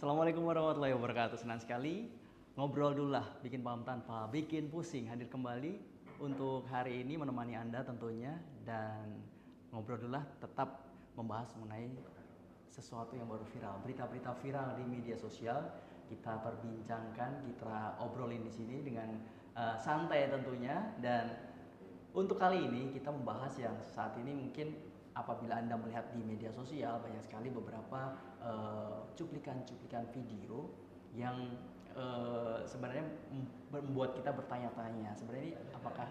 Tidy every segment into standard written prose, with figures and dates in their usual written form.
Assalamualaikum warahmatullahi wabarakatuh. Senang sekali ngobrol dulu lah, bikin paham tanpa bikin pusing. Hadir kembali untuk hari ini menemani Anda tentunya, dan ngobrol dulu lah tetap membahas mengenai sesuatu yang baru viral, berita-berita viral di media sosial. Kita perbincangkan, kita obrolin di sini dengan santai tentunya. Dan untuk kali ini kita membahas yang saat ini mungkin apabila Anda melihat di media sosial banyak sekali beberapa cuplikan-cuplikan video yang sebenarnya membuat kita bertanya-tanya sebenarnya ini apakah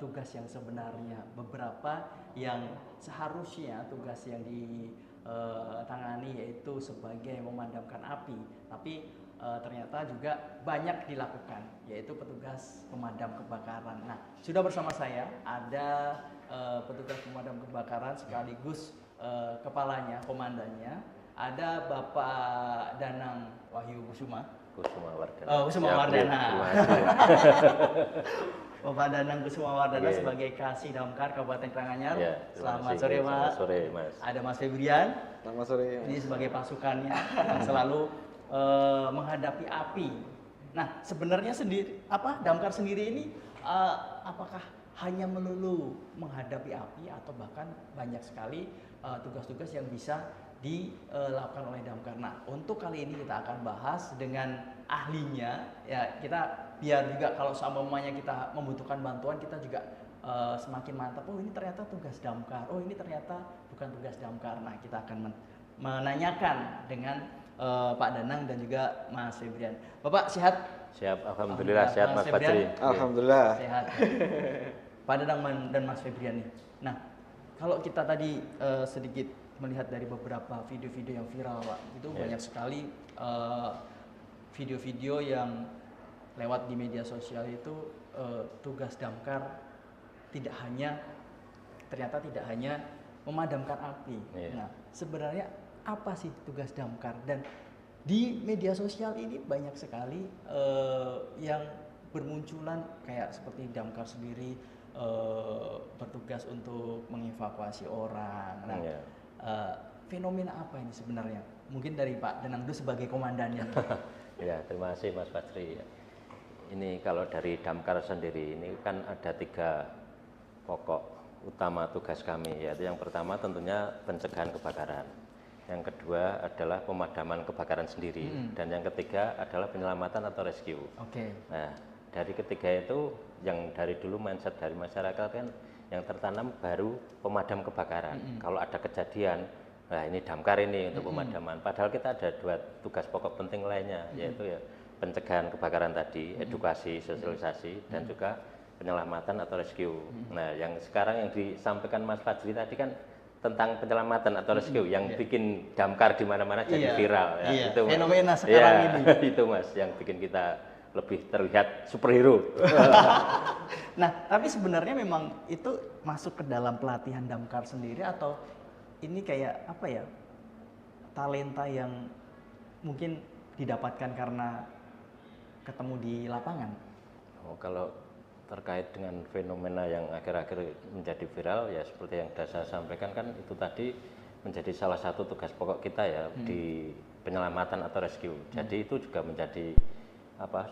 tugas yang sebenarnya, beberapa yang seharusnya tugas yang ditangani yaitu sebagai memadamkan api, tapi ternyata juga banyak dilakukan, yaitu petugas pemadam kebakaran. Nah, sudah bersama saya ada petugas pemadam kebakaran sekaligus kepalanya, komandannya, ada Bapak Danang Wahyu Kusuma. Kusuma Wardana. Kusuma Wardana. Bapak Danang Kusuma Wardana sebagai Kasih Damkar Kabupaten Karanganyar. Selamat sore, Mas. Selamat sore, Mas. Ada Mas Febrian. Selamat sore. Ini sebagai pasukannya yang selalu menghadapi api. Nah, sebenarnya damkar sendiri ini apakah hanya melulu menghadapi api atau bahkan banyak sekali tugas-tugas yang bisa dilakukan oleh damkar. Nah, untuk kali ini kita akan bahas dengan ahlinya, ya kita biar juga kalau semuanya kita membutuhkan bantuan kita juga semakin mantap. Oh, ini ternyata tugas damkar. Oh, ini ternyata bukan tugas damkar. Nah, kita akan menanyakan dengan Pak Danang dan juga Mas Febrian. Bapak sehat? Siap, alhamdulillah sehat Mas Fajri. Alhamdulillah. Sehat. Pak Danang dan Mas Febrian nih. Nah, kalau kita tadi sedikit melihat dari beberapa video-video yang viral, Pak, itu banyak sekali video-video yang lewat di media sosial itu tugas damkar ternyata tidak hanya memadamkan api. Nah, sebenarnya apa sih tugas damkar? Dan di media sosial ini banyak sekali yang bermunculan kayak seperti damkar sendiri bertugas untuk mengevakuasi orang. Nah, fenomena apa ini sebenarnya? Mungkin dari Pak Danang dulu sebagai komandannya. Ya, terima kasih Mas Fajri. Ini kalau dari damkar sendiri ini kan ada 3 pokok utama tugas kami, yaitu yang pertama tentunya pencegahan kebakaran, yang kedua adalah pemadaman kebakaran sendiri, dan yang ketiga adalah penyelamatan atau rescue. Nah, dari ketiga itu yang dari dulu mindset dari masyarakat kan yang tertanam baru pemadam kebakaran. Kalau ada kejadian, nah ini damkar ini untuk pemadaman. Padahal kita ada 2 tugas pokok penting lainnya, yaitu ya pencegahan kebakaran tadi, edukasi, sosialisasi, dan juga penyelamatan atau rescue. Nah, yang sekarang yang disampaikan Mas Fajri tadi kan tentang penyelamatan atau rescue yang bikin damkar di mana-mana jadi viral. Ya, itu fenomena sekarang ini. Itu Mas yang bikin kita lebih terlihat superhero. Nah, tapi sebenarnya memang itu masuk ke dalam pelatihan damkar sendiri atau ini kayak apa ya, talenta yang mungkin didapatkan karena ketemu di lapangan? Oh, kalau terkait dengan fenomena yang akhir-akhir menjadi viral, ya seperti yang sudah saya sampaikan kan itu tadi menjadi salah satu tugas pokok kita ya di penyelamatan atau rescue. Jadi itu juga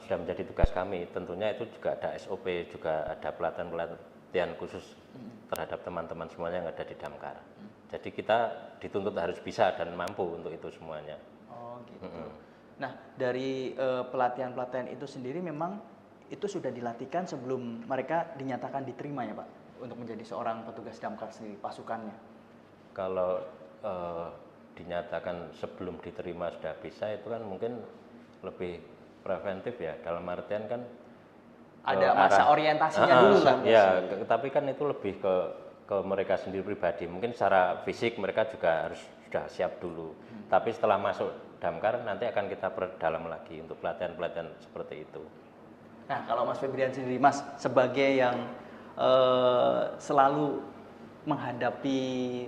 sudah menjadi tugas kami. Tentunya itu juga ada SOP, juga ada pelatihan khusus terhadap teman-teman semuanya yang ada di damkar. Jadi kita dituntut harus bisa dan mampu untuk itu semuanya. Oh gitu. Nah, dari pelatihan-pelatihan itu sendiri memang itu sudah dilatihkan sebelum mereka dinyatakan diterima ya Pak, untuk menjadi seorang petugas damkar sendiri, pasukannya? Kalau dinyatakan sebelum diterima sudah bisa, itu kan mungkin lebih preventif ya, dalam artian kan ada masa orientasinya dulu kan? Ya, tapi kan itu lebih ke mereka sendiri pribadi. Mungkin secara fisik mereka juga harus sudah siap dulu. Tapi setelah masuk damkar nanti akan kita perdalam lagi untuk pelatihan-pelatihan seperti itu. Nah, kalau Mas Febrian sendiri, Mas, sebagai yang selalu menghadapi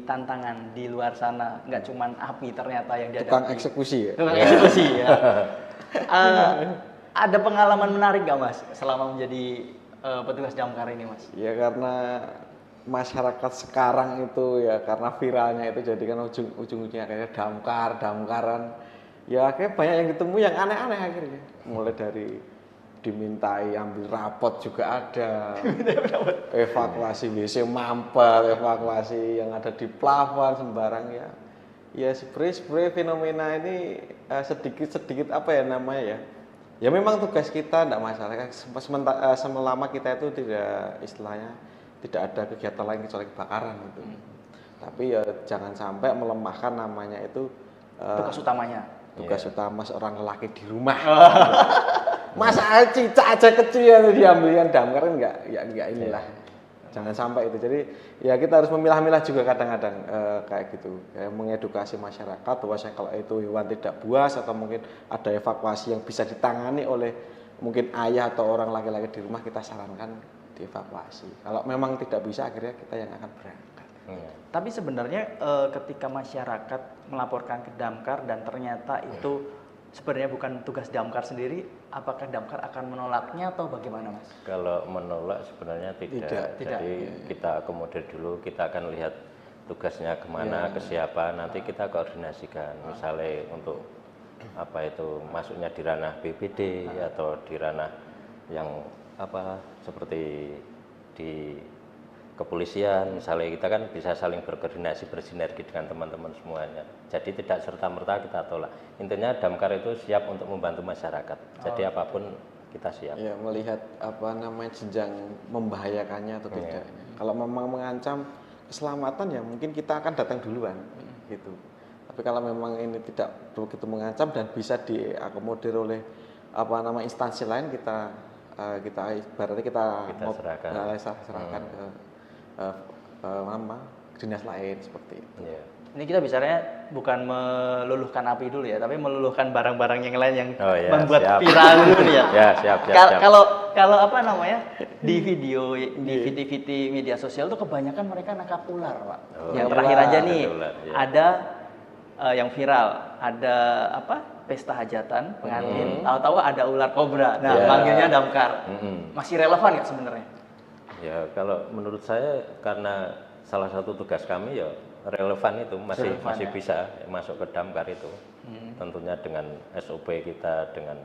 tantangan di luar sana, nggak cuman api ternyata yang dihadapi. Tukang eksekusi ya? Tukang eksekusi ya. Ada pengalaman menarik nggak Mas selama menjadi petugas damkar ini Mas? Ya karena masyarakat sekarang itu ya karena viralnya itu jadi kan ujung-ujungnya kayak damkaran ya akhirnya banyak yang ketemu yang aneh-aneh akhirnya. Mulai dari dimintai ambil rapot juga ada, evakuasi WC mampet, evakuasi yang ada di plafon sembarang ya. Ya sebenarnya fenomena ini sedikit apa ya namanya ya. Ya memang tugas kita tidak masalah kan selama kita itu tidak istilahnya tidak ada kegiatan lain kecuali kebakaran gitu. Tapi ya jangan sampai melemahkan namanya itu Tugas utamanya. tugas utama seorang lelaki di rumah. Masa cicak aja kecil ya diambilkan damkar kan enggak inilah. Jangan sampai itu. Jadi ya kita harus memilah-milah juga kadang-kadang kayak gitu. Kayak mengedukasi masyarakat bahwa kalau itu hewan tidak buas atau mungkin ada evakuasi yang bisa ditangani oleh mungkin ayah atau orang laki-laki di rumah, kita sarankan dievakuasi. Kalau memang tidak bisa akhirnya kita yang akan berangkat. Tapi sebenarnya ketika masyarakat melaporkan ke Damkar dan ternyata itu sebenarnya bukan tugas Damkar sendiri, apakah Damkar akan menolaknya atau bagaimana, Mas? Kalau menolak sebenarnya tidak. Tidak. Jadi kita akomodir dulu, kita akan lihat tugasnya kemana, ke siapa, nanti kita koordinasikan. Misalnya untuk apa itu masuknya di ranah BPD atau di ranah yang apa seperti di kepolisian, misalnya kita kan bisa saling berkoordinasi, bersinergi dengan teman-teman semuanya. Jadi tidak serta-merta kita tolak. Intinya Damkar itu siap untuk membantu masyarakat. Jadi apapun kita siap. Ya melihat apa namanya jenjang membahayakannya atau tidak. Kalau memang mengancam keselamatan ya mungkin kita akan datang duluan gitu. Tapi kalau memang ini tidak begitu mengancam dan bisa diakomodir oleh apa nama instansi lain, kita berarti kita serahkan ke dinas lain seperti itu. Yeah. Ini kita bicaranya bukan meluluhkan api dulu ya, tapi meluluhkan barang-barang yang lain yang membuat viral dulu nih ya. Ya, siap. Kalau apa namanya di video di video media sosial tuh kebanyakan mereka nangkap ular, Pak. Yang terakhir aja nih ada yang viral, ada apa? Pesta hajatan pengantin, tahu-tahu ada ular kobra. Nah, panggilnya Damkar. Masih relevan nggak sebenarnya? Ya, kalau menurut saya karena salah satu tugas kami ya relevan itu masih bisa masuk ke Damkar itu. Tentunya dengan SOP kita, dengan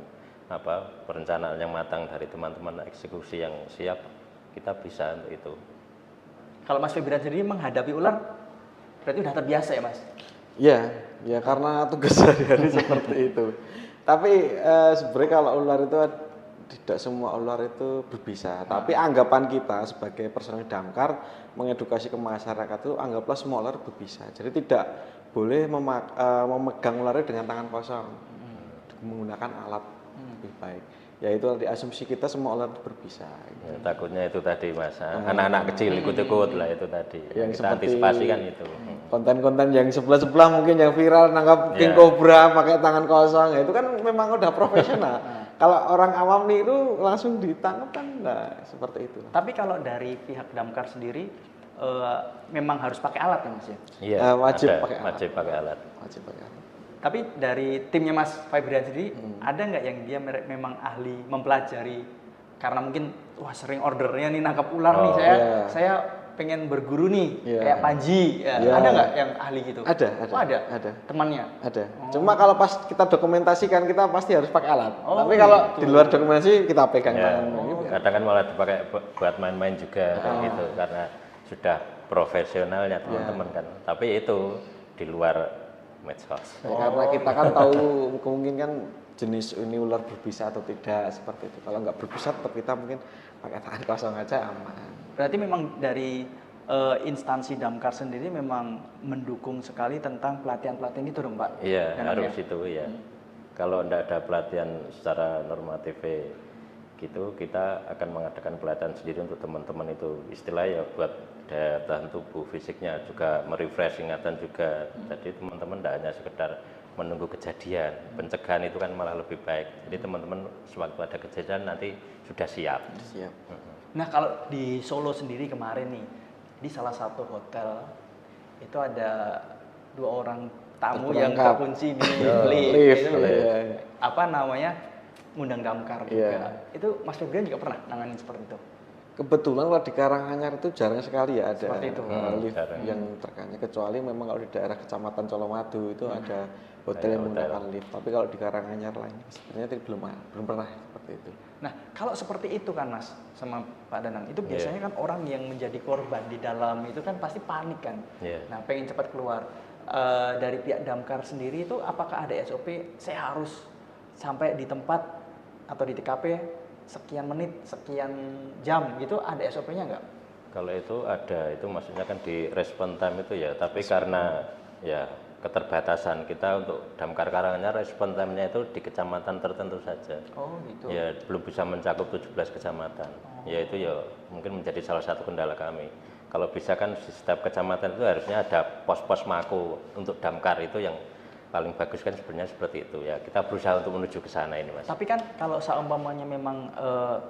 apa perencanaan yang matang dari teman-teman eksekusi yang siap, kita bisa untuk itu. Kalau Mas Febrian sendiri menghadapi ular berarti udah terbiasa ya, Mas? Ya karena tugas sehari-hari seperti itu. Tapi sebenarnya kalau ular itu tidak semua ular itu berbisa. Tapi anggapan kita sebagai personel Damkar mengedukasi ke masyarakat itu anggaplah semua ular berbisa. Jadi tidak boleh memegang ularnya dengan tangan kosong, menggunakan alat lebih baik. Ya itu diasumsi kita semua ular berbisa. Ya, takutnya itu tadi Mas, anak-anak kecil ikut-ikut lah itu tadi. Yang kita antisipasi kan itu. Konten-konten yang sebelah-sebelah mungkin yang viral nangkap king cobra pakai tangan kosong, ya itu kan memang udah profesional. Kalau orang awam niru langsung ditangkap kan enggak seperti itu. Tapi kalau dari pihak Damkar sendiri memang harus pakai alat ya, Mas ya? Iya, wajib pakai alat. Wajib pakai alat. Tapi dari timnya Mas Febrian sendiri ada nggak yang dia memang ahli mempelajari karena mungkin wah sering ordernya nih nangkap ular nih saya pengen berguru nih kayak Panji ada nggak yang ahli gitu? Ada. Temannya? Ada. Cuma kalau pas kita dokumentasikan kita pasti harus pakai alat. Tapi kalau di luar dokumentasi kita pegang tangan. Kadang kan malah dipakai buat main-main juga kan gitu karena sudah profesionalnya teman-teman kan. Tapi itu di luar medsos. Karena kita kan tahu kemungkinan jenis ini ular berbisa atau tidak seperti itu. Kalau nggak berbisa tetap kita mungkin pakai tangan kosong aja aman. Berarti memang dari instansi Damkar sendiri memang mendukung sekali tentang pelatihan-pelatihan itu dong, Pak? Iya, harus itu ya. Kalau tidak ada pelatihan secara normatif gitu, kita akan mengadakan pelatihan sendiri untuk teman-teman itu. Istilahnya ya buat daya tahan tubuh fisiknya, juga merefresh ingatan juga. Jadi teman-teman tidak hanya sekedar menunggu kejadian, pencegahan itu kan malah lebih baik. Jadi teman-teman sewaktu ada kejadian nanti sudah siap. Nah kalau di Solo sendiri kemarin nih, di salah satu hotel itu ada 2 orang tamu yang terkunci di lift. Apa namanya? Ngundang Damkar juga. Itu Mas Febrian juga pernah nanganin seperti itu? Kebetulan kalau di Karanganyar itu jarang sekali ya ada Seperti itu. lift Jarang. yang terkait, kecuali memang kalau di daerah Kecamatan Colomadu itu ada hotel yang menggunakan lift. Tapi kalau di Karanganyar lainnya sebenarnya belum pernah seperti itu. Nah, kalau seperti itu kan Mas, sama Pak Danang, itu biasanya kan orang yang menjadi korban di dalam itu kan pasti panik kan. Iya. Nah, pengen cepat keluar. Dari pihak damkar sendiri itu apakah ada SOP, saya harus sampai di tempat atau di TKP sekian menit, sekian jam gitu, ada SOP-nya nggak? Kalau itu ada, itu maksudnya kan di respon time itu ya, tapi karena ya keterbatasan kita untuk Damkar Karanganyar, respon time-nya itu di kecamatan tertentu saja. Oh gitu. Ya belum bisa mencakup 17 kecamatan. Ya itu ya mungkin menjadi salah satu kendala kami. Kalau bisa kan di setiap kecamatan itu harusnya ada pos-pos mako untuk damkar, itu yang paling bagus kan sebenarnya seperti itu ya. Kita berusaha untuk menuju ke sana ini Mas. Tapi kan kalau seumpamanya memang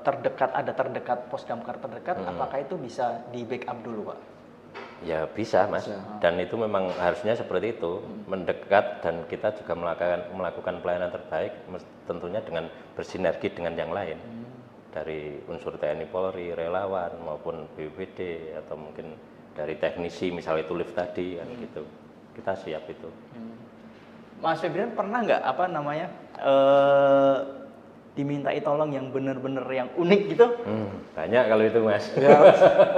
terdekat pos damkar terdekat, apakah itu bisa di backup dulu Pak? Ya bisa Mas. Dan itu memang harusnya seperti itu, mendekat, dan kita juga melakukan pelayanan terbaik tentunya dengan bersinergi dengan yang lain. Dari unsur TNI Polri, relawan maupun BPBD atau mungkin dari teknisi misalnya itu lift tadi kan gitu. Kita siap itu. Mas Febrian pernah nggak dimintai tolong yang benar-benar yang unik gitu? Banyak kalau itu Mas. Ya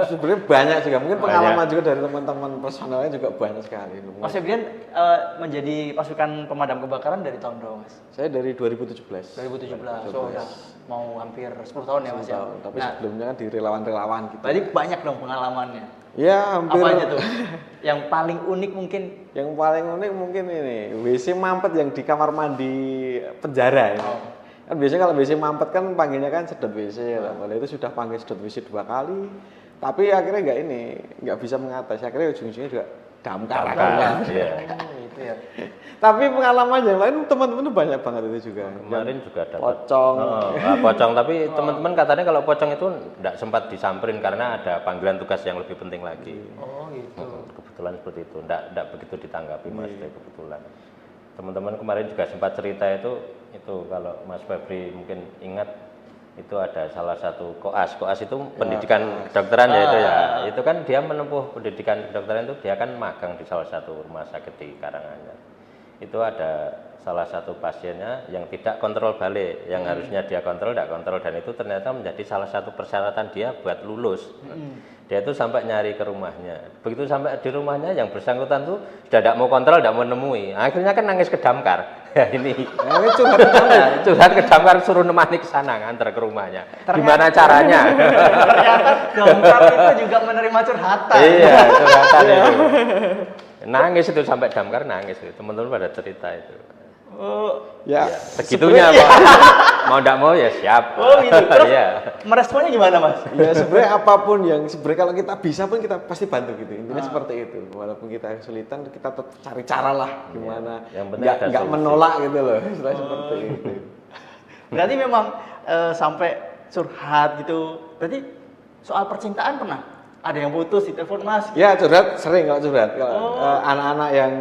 sebenarnya banyak juga, mungkin pengalaman juga dari teman-teman personalnya juga banyak sekali. Mas Febrian menjadi pasukan pemadam kebakaran dari tahun berapa Mas? Saya dari 2017. 2017, so udah mau hampir 10 tahun ya Mas ya? Tapi sebelumnya kan di relawan-relawan gitu. Berarti banyak dong pengalamannya. Ya hampir. Apa aja tuh? Yang paling unik mungkin? Yang paling unik mungkin ini, WC mampet yang di kamar mandi penjara ya. Kan biasanya kalau WC mampet kan panggilnya kan sedot WC ya. Kalau itu sudah panggil sedot WC 2 kali. Tapi akhirnya nggak bisa mengatasi. Akhirnya ujung-ujungnya juga damkar. Iya. Itu ya. Tapi pengalaman yang lain teman-teman banyak banget itu juga. Kemarin juga dapat pocong. Pocong, tapi teman-teman katanya kalau pocong itu enggak sempat disamperin karena ada panggilan tugas yang lebih penting lagi. Oh gitu. Kebetulan seperti itu, enggak begitu ditanggapi Mas, kebetulan. Teman-teman kemarin juga sempat cerita itu kalau Mas Febri mungkin ingat, itu ada salah satu koas itu pendidikan kedokteran ya itu ya. Itu kan dia menempuh pendidikan kedokteran itu, dia kan magang di salah satu rumah sakit di Karanganyar. Itu ada salah satu pasiennya yang tidak kontrol balik, yang harusnya dia kontrol, tidak kontrol, dan itu ternyata menjadi salah satu persyaratan dia buat lulus. Dia itu sampai nyari ke rumahnya. Begitu sampai di rumahnya, yang bersangkutan tuh sudah tidak mau kontrol, tidak mau nemui. Akhirnya kan nangis ke damkar. Ya ini curhat ke damkar, suruh nemani ke sana, nganter ke rumahnya. Gimana caranya? Ternyata damkar itu juga menerima curhatan. Iya, curhatan itu. Nangis itu, sampai damkar nangis itu. Teman-teman pada cerita itu. Oh, Ya, segitunya Pak. Mau tidak mau ya siap. oh gitu. Terus Iya. meresponnya gimana Mas? ya sebenarnya apapun yang sebenarnya kalau kita bisa pun kita pasti bantu gitu. Intinya seperti itu. Walaupun kita kesulitan, kita tetap cari cara lah gimana. Yang penting ada Nggak solusi. menolak gitu loh. Istilahnya seperti itu. Berarti memang sampai curhat gitu. Berarti soal percintaan pernah? Ada yang putus di telepon Mas? Ya curhat sering kalau curhat. Kalau anak-anak yang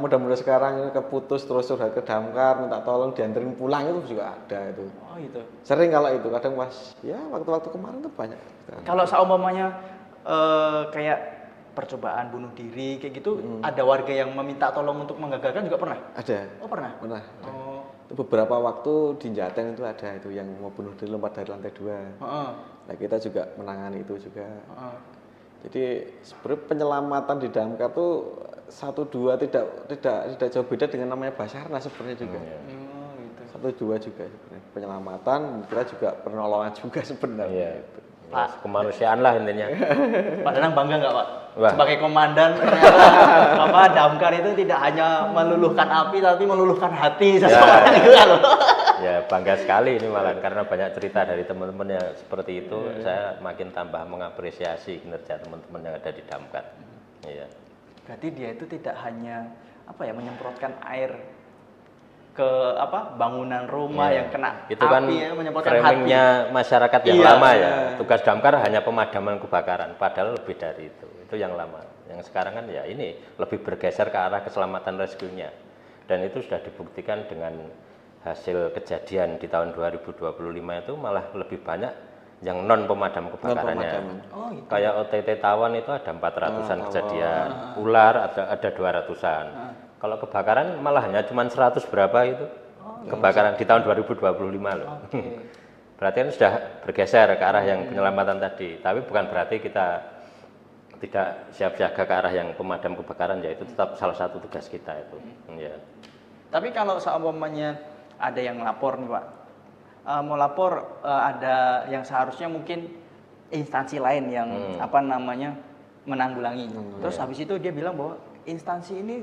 muda-muda sekarang ini keputus terus curhat ke damkar, minta tolong dianterin pulang, itu juga ada itu. Oh gitu. Sering kalau itu, kadang pas ya waktu-waktu kemarin tuh banyak. Kalau seumpamanya kayak percobaan bunuh diri kayak gitu, ada warga yang meminta tolong untuk menggagalkan juga pernah? Ada. Oh pernah? Pernah. Oh. Itu beberapa waktu di Jateng itu ada itu yang mau bunuh diri lompat dari lantai 2. Nah kita juga menangani itu juga. Jadi sebenarnya penyelamatan di damkar tuh 1-2 tidak jauh beda dengan namanya Basarnas sebenarnya juga. Gitu. 1-2 juga sebenarnya. Penyelamatan kita juga penolongan juga sebenarnya. Iya. Pak, kemanusiaan lah intinya. Pak Danang bangga nggak Pak? Wah. Sebagai komandan ternyata damkar itu tidak hanya meluluhkan api tapi meluluhkan hati seseorang juga loh. Ya bangga sekali ini malah, karena banyak cerita dari teman-teman yang seperti itu. Saya makin tambah mengapresiasi kinerja teman-teman yang ada di damkar. Iya. Berarti dia itu tidak hanya menyemprotkan air ke bangunan rumah yang kena itu kan api ya, menyemprotkan framingnya masyarakat yang Iya, lama ya. Tugas damkar hanya pemadaman kebakaran, padahal lebih dari itu. Itu yang lama. Yang sekarang kan ya ini lebih bergeser ke arah keselamatan rescue-nya. Dan itu sudah dibuktikan dengan hasil kejadian di tahun 2025 itu malah lebih banyak yang non pemadam kebakarannya. pemadaman. Oh, gitu. Kayak OTT Tawon itu ada 400-an kejadian, ular ada 200-an. Kalau kebakaran malah hanya cuma 100 berapa itu. Kebakaran di tahun 2025 loh. Berarti kan sudah bergeser ke arah yang penyelamatan tadi. Tapi bukan berarti kita tidak siap siaga ke arah yang pemadam kebakaran, ya itu tetap salah satu tugas kita itu. Ya. Tapi kalau seumpamanya ada yang lapor nih Pak, mau lapor ada yang seharusnya mungkin instansi lain yang apa namanya menanggulangi. Terus habis itu dia bilang bahwa instansi ini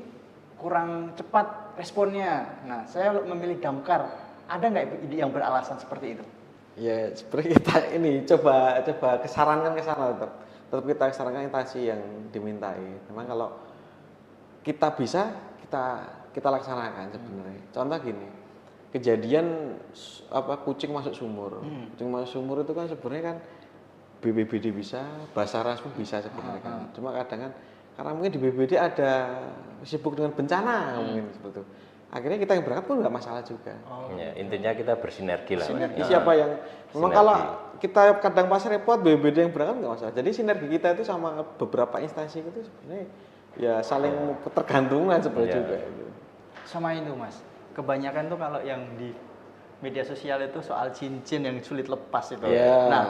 kurang cepat responnya. Nah, saya memilih damkar. Ada nggak yang beralasan seperti itu? Ya seperti kita ini coba kesarankan ke sana tetap kita sarankan instansi yang dimintai. Memang kalau kita bisa kita laksanakan sebenarnya. Contoh gini, kejadian kucing masuk sumur. Kucing masuk sumur itu kan sebenarnya kan BPBD bisa, Basarnas pun bisa sebenarnya kan. Cuma kadang kan karena mungkin di BPBD ada sibuk dengan bencana mungkin seperti itu. Akhirnya kita yang berangkat pun nggak masalah juga. Ya, intinya kita bersinergi lah. Sinergi siapa yang memang kalau kita kadang pas repot BPBD yang berangkat nggak masalah. Jadi sinergi kita itu sama beberapa instansi itu sebenarnya ya saling tergantungan sebenarnya juga. Gitu. Sama itu Mas, kebanyakan tuh kalau yang di media sosial itu soal cincin yang sulit lepas itu. Yeah. Nah,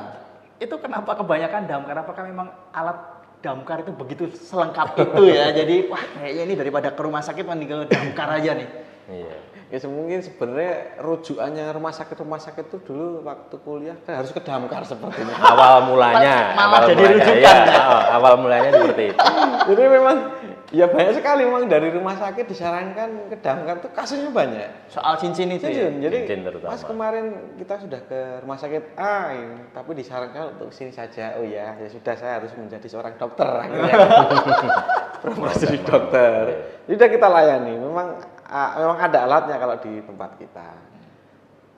itu kenapa kebanyakan damkar? Apakah memang alat damkar itu begitu selengkap itu ya? Jadi wah kayaknya ini daripada ke rumah sakit mending ke damkar aja nih. Iya. Ya mungkin sebenarnya rujukannya rumah sakit itu dulu waktu kuliah kan harus ke damkar sepertinya. Awal mulanya, Malah jadi rujukan. Ya, awal mulanya seperti itu. Jadi memang ya banyak sekali memang dari rumah sakit disarankan ke damkar tuh kasusnya banyak. Soal cincin itu ya. Cincin. Jadi Cincin terutama. Mas kemarin kita sudah ke rumah sakit A ini, tapi disarankan untuk sini saja. Oh ya sudah saya harus menjadi seorang dokter akhirnya. Promosi jadi dokter. Sudah kita layani. Memang ada alatnya kalau di tempat kita.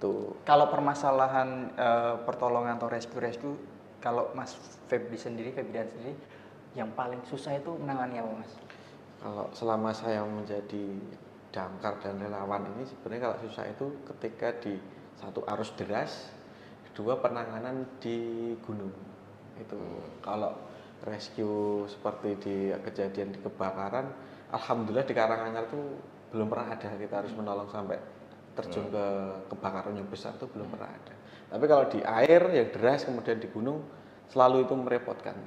Tuh. Kalau permasalahan pertolongan atau rescue, kalau Mas Febrian sendiri, yang paling susah itu menangani apa Mas? Kalau selama saya menjadi damkar dan relawan ini sebenarnya kalau susah itu ketika di satu arus deras, kedua penanganan di gunung. Itu kalau rescue seperti di kejadian di kebakaran, alhamdulillah di Karanganyar itu belum pernah ada kita harus menolong sampai terjun ke kebakaran yang besar itu belum pernah ada. Tapi kalau di air yang deras kemudian di gunung selalu itu merepotkan.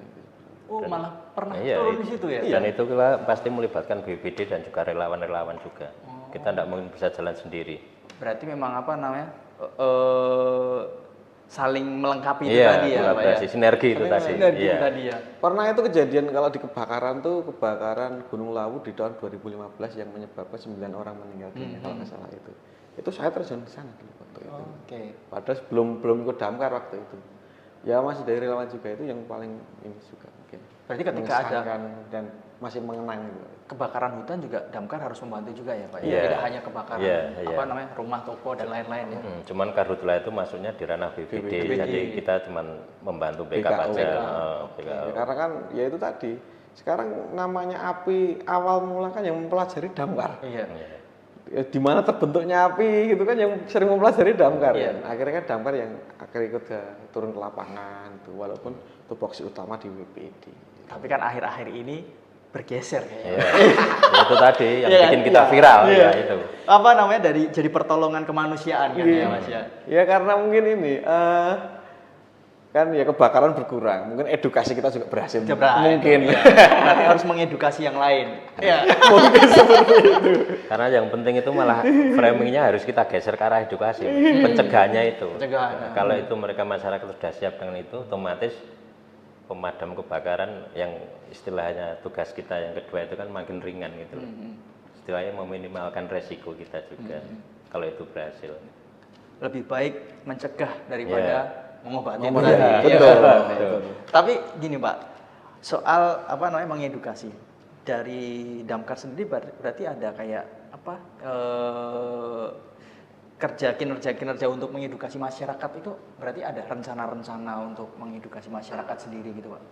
Oh, malah pernah Iya, turun di situ ya? Dan itu kita pasti melibatkan BPD dan juga relawan-relawan juga. Kita tidak mungkin bisa jalan sendiri. Berarti memang apa namanya saling melengkapi itu Iya, tadi ya, Pak ya? kolaborasi, sinergi itu tadi. Sinergi Iya. tadi ya. Pernah itu kejadian kalau di kebakaran Gunung Lawu di tahun 2015 yang menyebabkan 9 orang meninggal dunia kalau nggak salah itu. Itu saya terjun ke sana dulu waktu itu. Oke. Padahal belum ikut damkar waktu itu. Ya masih dari relawan juga itu yang paling ini juga mungkin. Berarti ketika ada mengesankan dan masih mengenang gitu. kebakaran hutan juga damkar harus membantu juga ya, Pak. Iya. Tidak hanya kebakaran Iya. apa namanya rumah, toko dan lain-lain ya. Cuman karhutla itu masuknya di ranah BPD, jadi kita cuman membantu backup BKO. aja. Ya, karena kan ya itu tadi. Sekarang namanya api awal mula kan yang mempelajari damkar. Iya. Ya, di mana terbentuknya api gitu kan yang sering mempelajari damkar Iya. kan. Akhirnya kan damkar yang akhirnya ikut turun ke lapangan tuh walaupun tupoksi utama di WPD. Tapi kan akhir-akhir ini bergeser kayaknya. Iya. Ya, itu tadi yang Iya, bikin kita iya. viral Iya. ya itu. Apa namanya jadi pertolongan kemanusiaan kan ya Mas ya. Ya karena mungkin ini kan ya kebakaran berkurang, mungkin edukasi kita juga berhasil. Mungkin. Ya. Berarti harus mengedukasi yang lain. Ya. mungkin seperti itu. Karena yang penting itu malah framingnya harus kita geser ke arah edukasi, pencegahannya itu. Pencegahan. Kalau itu mereka masyarakat sudah siap dengan itu, otomatis pemadam kebakaran yang istilahnya tugas kita yang kedua itu kan makin ringan gitu. Istilahnya meminimalkan resiko kita juga kalau itu berhasil. Lebih baik mencegah daripada mengobati. Betul. Tapi gini Pak, soal apa namanya mengedukasi dari damkar sendiri berarti ada kayak apa kinerja untuk mengedukasi masyarakat itu berarti ada rencana-rencana untuk mengedukasi masyarakat sendiri gitu Pak?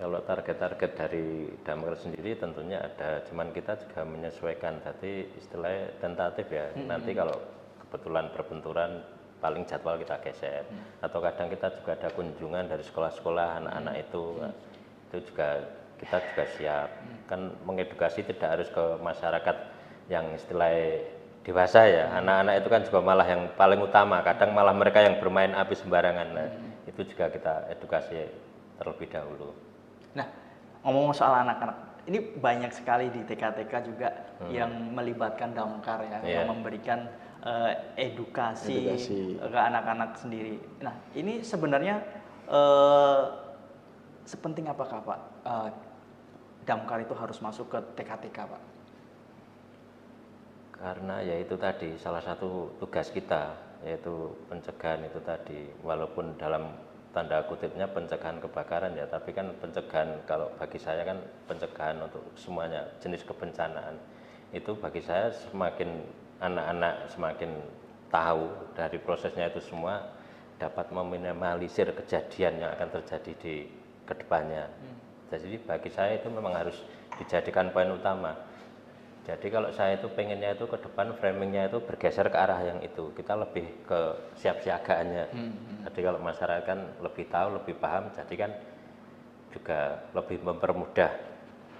Kalau target-target dari damkar sendiri tentunya ada, cuman kita juga menyesuaikan, jadi istilahnya tentatif ya. Nanti kalau kebetulan berbenturan paling jadwal kita geser. Atau kadang kita juga ada kunjungan dari sekolah-sekolah anak-anak itu juga kita juga siap. Kan mengedukasi tidak harus ke masyarakat yang istilahnya dewasa ya, anak-anak itu kan juga malah yang paling utama, kadang malah mereka yang bermain api sembarangan. Nah, itu juga kita edukasi terlebih dahulu. Nah, ngomong soal anak-anak, ini banyak sekali di TK-TK juga yang melibatkan damkar ya, yang memberikan edukasi ke anak-anak sendiri. Nah, ini sebenarnya sepenting apakah Pak damkar itu harus masuk ke TK-TK Pak? Karena ya itu tadi salah satu tugas kita, yaitu pencegahan itu tadi, walaupun dalam tanda kutipnya pencegahan kebakaran ya, tapi kan pencegahan, kalau bagi saya kan pencegahan untuk semuanya jenis kebencanaan itu bagi saya semakin anak-anak semakin tahu dari prosesnya itu semua dapat meminimalisir kejadian yang akan terjadi di kedepannya. Jadi bagi saya itu memang harus dijadikan poin utama. Jadi kalau saya itu pengennya itu ke depan framingnya itu bergeser ke arah yang itu, kita lebih ke siap-siagaannya. Jadi kalau masyarakat kan lebih tahu, lebih paham, jadi kan juga lebih mempermudah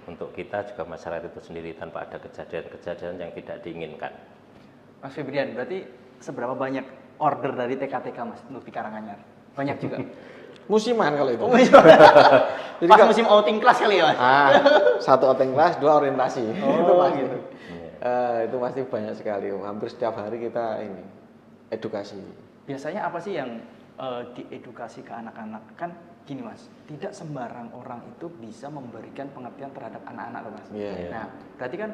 untuk kita juga masyarakat itu sendiri tanpa ada kejadian-kejadian yang tidak diinginkan. Mas Febrian, berarti seberapa banyak order dari TK-TK Mas untuk di Karanganyar? Banyak juga. Musiman kalau itu. Jadi pas musim outing class kali ya Mas? Satu outing class, 2 orientasi. Itu pasti. Gitu. Itu pasti banyak sekali. Hampir setiap hari kita ini edukasi. Biasanya apa sih yang diedukasi ke anak-anak? Kan gini Mas, tidak sembarang orang itu bisa memberikan pengertian terhadap anak-anak loh Mas. Nah, berarti kan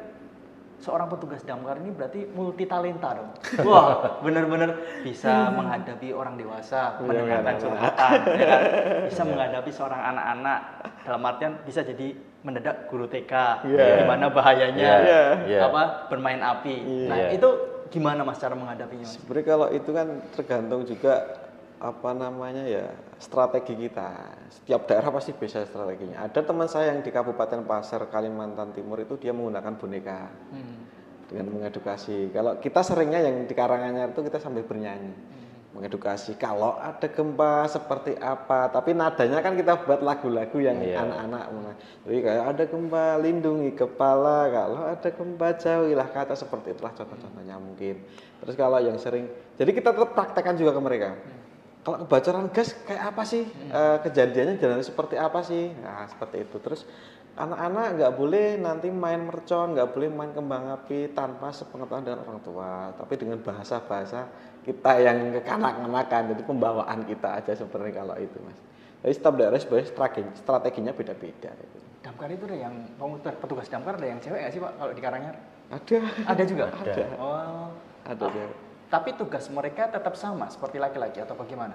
seorang petugas damkar ini berarti multi talenta dong. Wah, benar-benar bisa menghadapi orang dewasa, mendengarkan curhatan, ya kan? Bisa menghadapi seorang anak-anak, dalam artian bisa jadi mendadak guru TK, gimana bahayanya apa bermain api. Nah, itu gimana Mas cara menghadapinya Mas? Sebenarnya kalau itu kan tergantung juga apa namanya ya, strategi kita. Setiap daerah pasti beda strateginya. Ada teman saya yang di Kabupaten Pasir, Kalimantan Timur itu dia menggunakan boneka dengan mengedukasi. Kalau kita seringnya yang di Karanganyar itu kita sambil bernyanyi, mengedukasi. Kalau ada gempa seperti apa, tapi nadanya kan kita buat lagu-lagu yang anak-anak. Jadi kayak ada gempa lindungi kepala, kalau ada gempa jauhilah kata, seperti itulah contoh-contohnya mungkin. Terus kalau yang sering, jadi kita tetap praktekkan juga ke mereka. Kalau kebocoran gas kayak apa sih, kejadiannya jalan seperti apa sih, nah seperti itu. Terus anak-anak nggak boleh nanti main mercon, nggak boleh main kembang api tanpa sepengetahuan dengan orang tua, tapi dengan bahasa-bahasa kita yang kekanak-kanakan, jadi pembawaan kita aja sebenarnya kalau itu Mas. Jadi setiap daerah sebenarnya strateginya beda-beda. Damkar itu ada yang petugas damkar ada yang cewek nggak sih Pak kalau di Karanganyar? Ada juga. Ada. Oh, ada cewek. Tapi tugas mereka tetap sama seperti laki-laki atau bagaimana?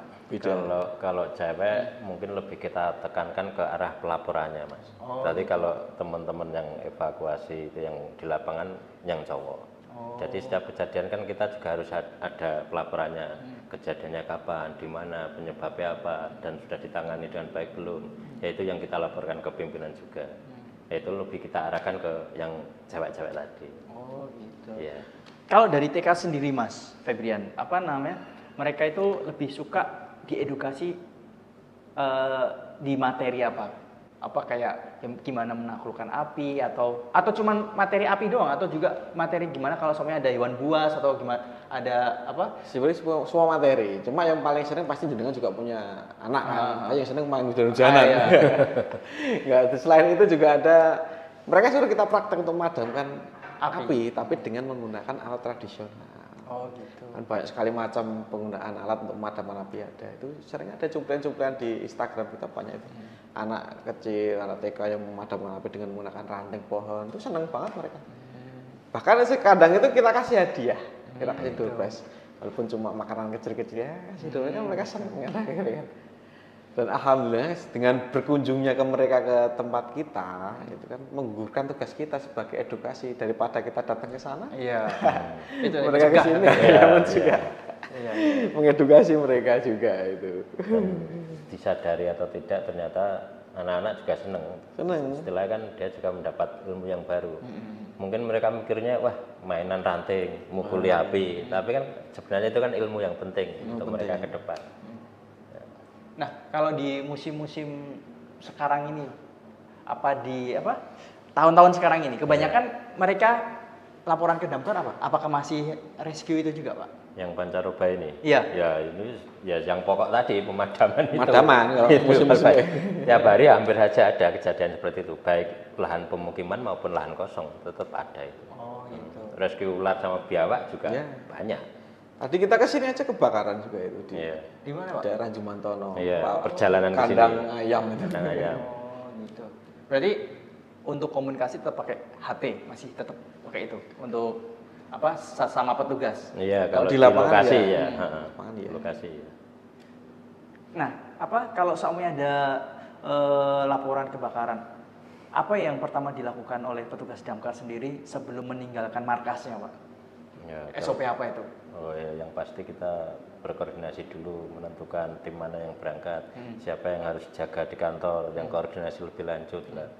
Kalau cewek mungkin lebih kita tekankan ke arah pelaporannya Mas. Jadi kalau teman-teman yang evakuasi itu yang di lapangan yang cowok. Jadi setiap kejadian kan kita juga harus ada pelaporannya. Kejadiannya kapan, di mana, penyebabnya apa, dan sudah ditangani dengan baik belum. Yaitu yang kita laporkan ke pimpinan juga. Yaitu lebih kita arahkan ke yang cewek-cewek tadi. Oh gitu. Iya. Kalau dari TK sendiri Mas Febrian, apa namanya? Mereka itu lebih suka diedukasi di materi apa? Apa kayak gimana menaklukkan api atau cuman materi api doang atau juga materi gimana kalau soalnya ada hewan buas atau gimana ada apa? Sebenarnya semua materi. Cuma yang paling sering pasti jenengan juga punya anak kan. Yang seneng main hujan-hujanan. Enggak, selain itu juga ada mereka suruh kita praktek untuk memadamkan api, tapi dengan menggunakan alat tradisional. Oh gitu. Kan banyak sekali macam penggunaan alat untuk memadamkan api ada. Itu sering ada cuplian-cuplian di Instagram kita banyak itu. Anak kecil, anak TK yang memadamkan api dengan menggunakan ranting pohon. Itu senang banget mereka. Bahkan sih kadang itu kita kasih hadiah. Kita kasih doorpress. Walaupun cuma makanan kecil-kecil ya, kasih doorpress kan mereka senang kan. Dan alhamdulillah dengan berkunjungnya ke mereka ke tempat kita itu kan menggugurkan tugas kita sebagai edukasi daripada kita datang ke sana. Iya. Itu mereka ke sini juga. Iya. Mengedukasi mereka juga itu. Disadari atau tidak ternyata anak-anak juga senang. Senang. Istilahnya kan dia juga mendapat ilmu yang baru. Mungkin mereka mikirnya wah mainan ranting, mukuli api, tapi kan sebenarnya itu kan ilmu yang penting untuk mereka ke depan. Nah, kalau di musim-musim sekarang ini, tahun-tahun sekarang ini, kebanyakan mereka laporan ke damkar apa? Apakah masih rescue itu juga, Pak? Yang pancaroba ini? Iya. Ya ini ya yang pokok tadi pemadaman itu. Pemadaman kalau Itu musim-musim. tiap hari hampir saja ada kejadian seperti itu, baik lahan pemukiman maupun lahan kosong tetap ada itu. Oh, gitu. Rescue ular sama biawak juga Iya. banyak. Tadi kita kesini aja kebakaran juga itu di Iya. Di mana, Pak? daerah Jumantono. Iya, Pak, perjalanan ke kandang sini. ayam itu. Kandang ayam. Oh, gitu. Berarti untuk komunikasi tetap pakai HT, masih tetap pakai itu untuk sama petugas. Iya, kalau Kalau di di lapangan lokasi ya. ya, Lapangan ya. lokasi. Ya. Nah, kalau semuanya ada laporan kebakaran, apa yang pertama dilakukan oleh petugas damkar sendiri sebelum meninggalkan markasnya, Pak? Ya, SOP apa itu? Oh ya, yang pasti kita berkoordinasi dulu menentukan tim mana yang berangkat, siapa yang harus jaga di kantor, yang koordinasi lebih lanjut lah.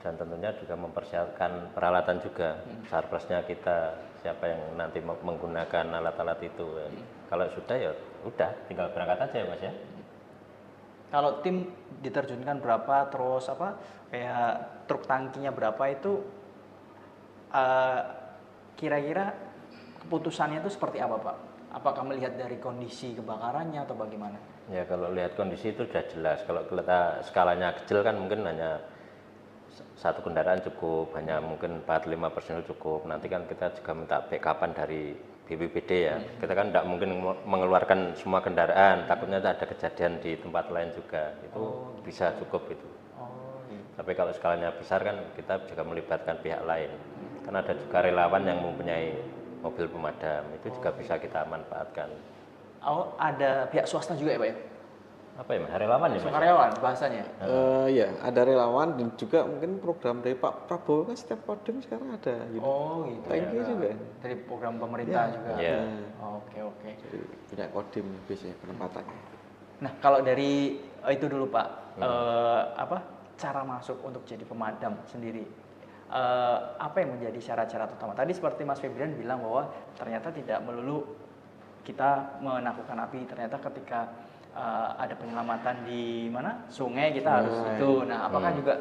Dan tentunya juga mempersiapkan peralatan juga, sarplasnya kita, siapa yang nanti menggunakan alat-alat itu. Ya. Kalau sudah ya udah, tinggal berangkat aja ya Mas ya. Kalau tim diterjunkan berapa, terus kayak truk tangkinya berapa itu, kira-kira keputusannya itu seperti apa, Pak? Apakah melihat dari kondisi kebakarannya atau bagaimana? Ya kalau lihat kondisi itu sudah jelas. Kalau kita skalanya kecil kan mungkin hanya satu kendaraan cukup, hanya mungkin 4-5 personil cukup. Nanti kan kita juga minta backupan dari BPBD ya. Kita kan tidak mungkin mengeluarkan semua kendaraan, takutnya ada kejadian di tempat lain juga. Itu bisa cukup itu. Tapi kalau skalanya besar kan kita juga melibatkan pihak lain. Kan ada juga relawan yang mempunyai mobil pemadam, itu juga bisa kita manfaatkan. Oh, ada pihak swasta juga ya, Pak ya? Apa ya Mas? Relawan ya Mas? Sukarelawan bahasanya. Ya, ada relawan dan juga mungkin program dari Pak Prabowo kan setiap Kodim sekarang ada. Gitu. Oh, gitu. Thank you juga. Dari program pemerintah juga. Iya. Oke. Jadi punya Kodim biasanya penempatannya. Nah, kalau dari itu dulu, Pak, cara masuk untuk jadi pemadam sendiri, apa yang menjadi syarat-syarat utama? Tadi seperti Mas Febrian bilang bahwa ternyata tidak melulu kita menaklukkan api, ternyata ketika ada penyelamatan di sungai kita harus itu. Nah, apakah juga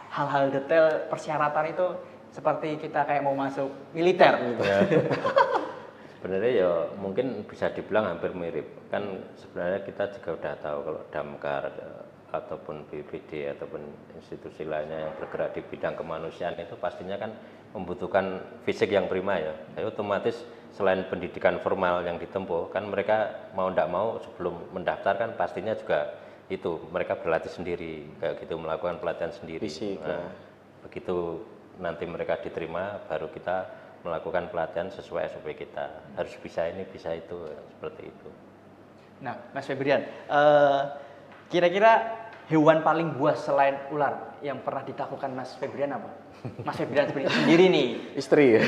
hal-hal detail persyaratan itu seperti kita kayak mau masuk militer gitu? Ya. Sebenarnya ya mungkin bisa dibilang hampir mirip. Kan sebenarnya kita juga udah tahu kalau damkar ataupun BPD ataupun institusi lainnya yang bergerak di bidang kemanusiaan itu pastinya kan membutuhkan fisik yang prima ya. Jadi otomatis selain pendidikan formal yang ditempuh kan mereka mau tidak mau sebelum mendaftar kan pastinya juga itu mereka berlatih sendiri kayak gitu, melakukan pelatihan sendiri. Fisik, Nah, begitu nanti mereka diterima baru kita melakukan pelatihan sesuai SOP kita, harus bisa ini bisa itu seperti itu. Nah, Mas Febrian, kira-kira hewan paling buas selain ular yang pernah ditaklukkan Mas Febrian apa? Mas Febrian sendiri nih. Istri ya.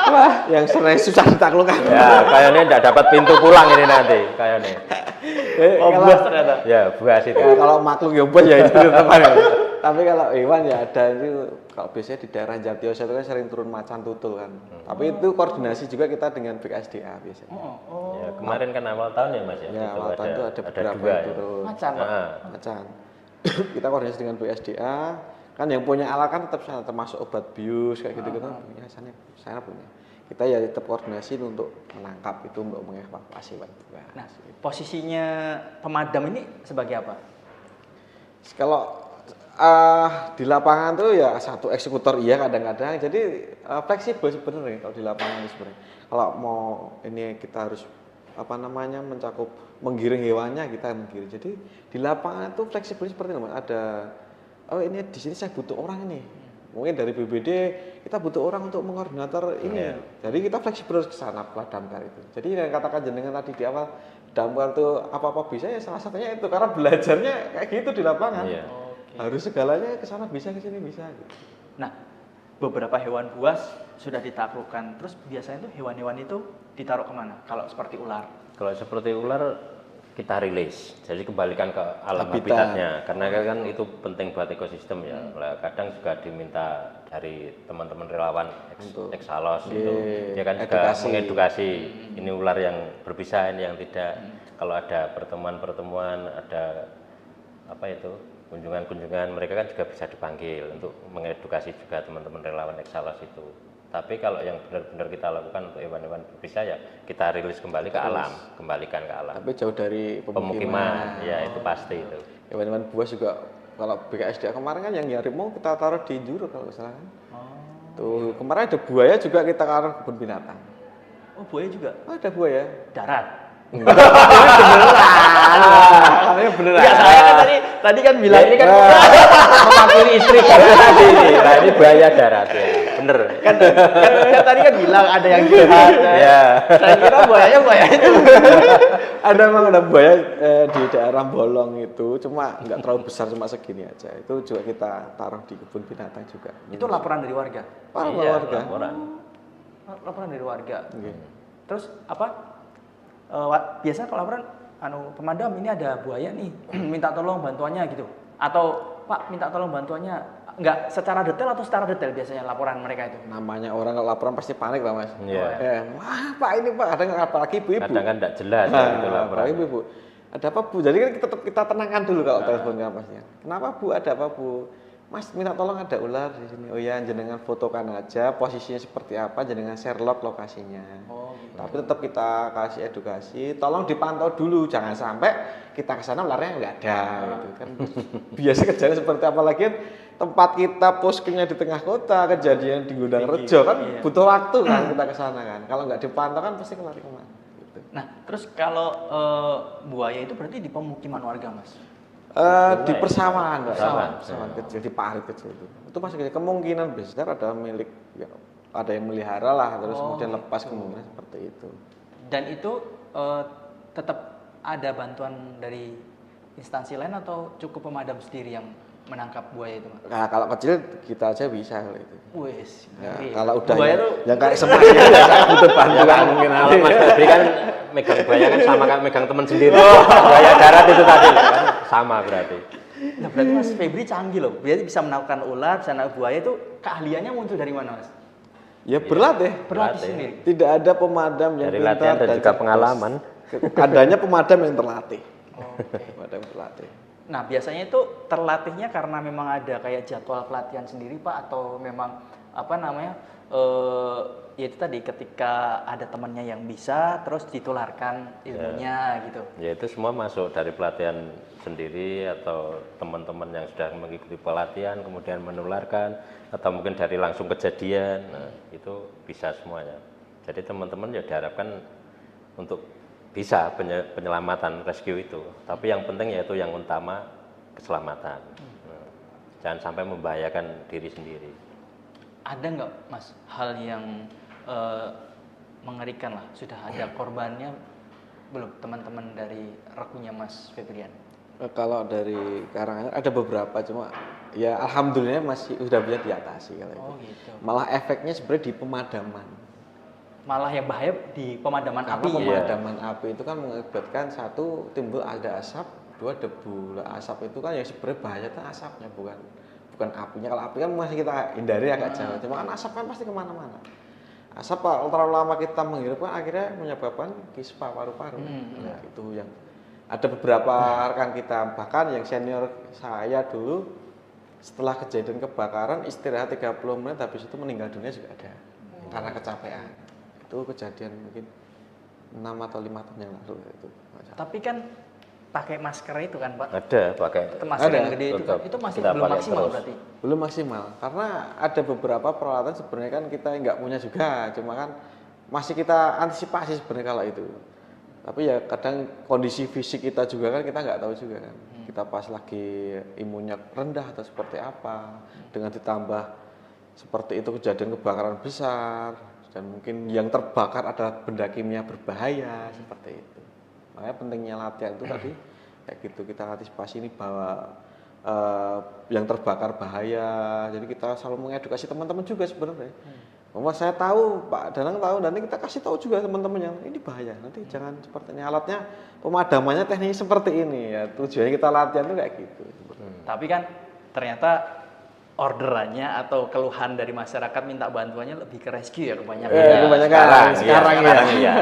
Wah, yang sering susah ditaklukkan. Ya, kayaknya tidak dapat pintu pulang ini nanti, kayaknya. Buas ternyata. Ya, buas itu. Ya, kalau makhluk ya buat ya itu teman ya. Tapi kalau hewan ya ada itu, kalau biasanya di daerah Jatiose itu kan sering turun macan tutul kan. Tapi itu koordinasi juga kita dengan BKSDA biasanya. Ya, kemarin kan awal tahun ya Mas ya. Ya, Itu awal tahun itu ada beberapa dua yang ya. turun Macan, Pak. macan. Kita koordinasi dengan BKSDA, kan yang punya alat kan tetap sana, termasuk obat bius kayak gitu-gitu punya sana punya. Kita ya tetap koordinasi untuk menangkap itu, untuk mengevakuasi Pak. Nah, posisinya pemadam ini sebagai apa? Kalau di lapangan tuh ya satu eksekutor iya kadang-kadang, jadi fleksibel sebenarnya kalau di lapangan itu sebenarnya. Kalau mau ini kita harus mencakup menggiring hewannya kita menggiring. Jadi di lapangan itu fleksibel seperti itu, Mas. Ada ini di sini saya butuh orang ini. Mungkin dari BBD kita butuh orang untuk mengkoordinator ini. Jadi kita fleksibel ke sana Pak damkar itu. Jadi yang katakan jenengan tadi di awal, damkar itu apa-apa bisa ya salah satunya itu karena belajarnya kayak gitu di lapangan. Iya. Harus segalanya ke sana bisa, ke sini bisa gitu. Nah, beberapa hewan buas sudah ditaklukkan. Terus biasanya tuh hewan-hewan itu ditaruh kemana? Kalau seperti ular? Kalau seperti ular kita rilis, jadi kembalikan ke alam Habitat. habitatnya, karena kan itu penting buat ekosistem ya. Lah, kadang juga diminta dari teman-teman relawan Exalos itu, dia kan juga edukasi. mengedukasi ini ular yang berbisa, ini yang tidak. Kalau ada pertemuan-pertemuan, ada apa itu kunjungan-kunjungan, mereka kan juga bisa dipanggil untuk mengedukasi juga teman-teman relawan Exalos itu. Tapi kalau yang benar-benar kita lakukan untuk hewan-hewan berbisa ya kita rilis kembali ke alam, kembalikan ke alam. Tapi jauh dari pemukiman. Ya itu pasti itu. Hewan-hewan buas juga kalau BKSDA kemarin kan yang harimau kita taruh di juru kalau nggak salah kan. Tuh kemarin ada buaya juga kita taruh kebun binatang. Oh, buaya juga Ada buaya. darat. Namanya beneran. Ya, saya kan tadi kan bilang ini kan Mewakili istri saya tadi ini. Nah, ini buaya darat ya. Bener. kan tadi kan bilang ada yang jahat. Ya. Saya kira buaya itu. Ada memang ada buaya di daerah Bolong itu, cuma nggak terlalu besar, cuma segini aja. Itu juga kita taruh di kebun binatang juga. Itu laporan dari warga. Iya, warga. laporan. Laporan dari warga. Oke. Terus apa? Biasa kalau laporan pemadam ini ada buaya nih, minta tolong bantuannya gitu. Atau Pak minta tolong bantuannya, nggak secara detail atau secara detail biasanya laporan mereka itu. Namanya orang kalau laporan pasti panik lah mas. Iya. Wah Pak ini Pak, kadang apalagi ibu-ibu. Kadang kan tidak jelas ya, itu laporan. Apalagi ibu-ibu. Ada apa Bu? Jadi kan tetap kita tenangkan dulu kalau telepon ke masnya. Kenapa Bu? Ada apa Bu? Mas minta tolong ada ular di sini. Oh ya, jenengan fotokan aja posisinya seperti apa, jenengan share log lokasinya. Oh, gitu. Tapi tetap kita kasih edukasi, tolong dipantau dulu, jangan sampai kita ke sana ularnya nggak ada gitu kan. Biasa kejadian seperti apa lagi kan tempat kita poskingnya di tengah kota, kejadian di Gudang Rejo kan Iya. butuh waktu kan kita ke sana kan. Kalau nggak dipantau kan pasti lari kemana gitu. Nah, terus kalau buaya itu berarti di pemukiman warga, Mas? Di persawahan, Mbak. Persawahan. Persawahan kecil, di parit kecil itu. Itu masih kecil. Kemungkinan besar ada milik, ya, ada yang melihara lah, terus kemudian lepas kemungkinan seperti itu. Dan itu tetap ada bantuan dari instansi lain atau cukup pemadam sendiri yang menangkap buaya itu, Mas? Nah, kalau kecil kita aja bisa kalau itu. Wes, Ya, ngeri. kalau udah buaya yang, tuh yang kayak semacam itu ya saya butuh bantuan mungkin Kalau nanti. Mas Febri kan megang buaya kan sama kan megang teman sendiri. Buaya darat itu tadi kan sama berarti. Nah, berarti Mas Febri canggih loh. Berarti bisa menaklukkan ular, bisa menangkap buaya itu keahliannya muncul dari mana, Mas? Ya berlatih. Berlatih Berlatih. sendiri. Tidak ada pemadam yang Dari pintar latihan dan juga cerdas. pengalaman. Adanya pemadam yang terlatih. Oke. Pemadam yang terlatih. Nah, biasanya itu terlatihnya karena memang ada kayak jadwal pelatihan sendiri, Pak, atau memang apa namanya? Ya itu tadi ketika ada temannya yang bisa terus ditularkan ilmunya gitu. Ya itu semua masuk dari pelatihan sendiri atau teman-teman yang sudah mengikuti pelatihan kemudian menularkan atau mungkin dari langsung kejadian. Nah, itu bisa semuanya. Jadi teman-teman ya diharapkan untuk bisa penyelamatan rescue itu. Tapi yang penting yaitu yang utama keselamatan. Nah, jangan sampai membahayakan diri sendiri. Ada nggak, Mas, hal yang mengerikan lah? Sudah ada korbannya belum teman-teman dari rekunya Mas Febrian? Kalau dari Karanganyar ada beberapa, cuma ya alhamdulillah masih sudah bisa diatasi kalau itu. Oh gitu. Malah efeknya sebenarnya di pemadaman. Malah yang bahaya di pemadaman Karena api ya. pemadaman api itu kan mengakibatkan satu timbul ada asap, dua debu. Lah, asap itu kan yang sebenarnya bahaya itu asapnya bukan apinya. Kalau api kan masih kita hindari agak jauh. Cuma kan asap kan pasti kemana-mana. Asap kalau terlalu lama kita menghirup kan akhirnya menyebabkan kispa paru-paru. Nah, itu yang ada beberapa rekan kita bahkan yang senior saya dulu setelah kejadian kebakaran istirahat 30 menit habis itu meninggal dunia juga ada karena kecapean. Itu kejadian mungkin 6 atau 5 tahun yang lalu itu. Tapi kan pakai masker itu kan, Pak? Ada pakai. Itu masker Ada. yang gede itu kan. Tetap. Itu masih Kita belum pakai maksimal terus. berarti. Belum maksimal karena ada beberapa peralatan sebenarnya kan kita nggak punya juga, cuma kan masih kita antisipasi sebenarnya kalau itu. Tapi ya kadang kondisi fisik kita juga kan kita nggak tahu juga kan. Kita pas lagi imunnya rendah atau seperti apa, dengan ditambah seperti itu kejadian kebakaran besar dan mungkin yang terbakar adalah benda kimia berbahaya seperti itu. Makanya pentingnya latihan itu tadi kayak gitu kita antisipasi ini bahwa yang terbakar bahaya. Jadi kita selalu mengedukasi teman-teman juga sebenarnya Bahwa saya tahu, Pak Danang tahu, nanti kita kasih tahu juga teman-teman yang ini bahaya. Nanti jangan seperti ini, alatnya pemadamannya teknik seperti ini ya. Tujuannya kita latihan tuh kayak gitu. Tapi kan ternyata orderannya atau keluhan dari masyarakat minta bantuannya lebih ke rescue ya kebanyakan. Kebanyakan sekarang ya.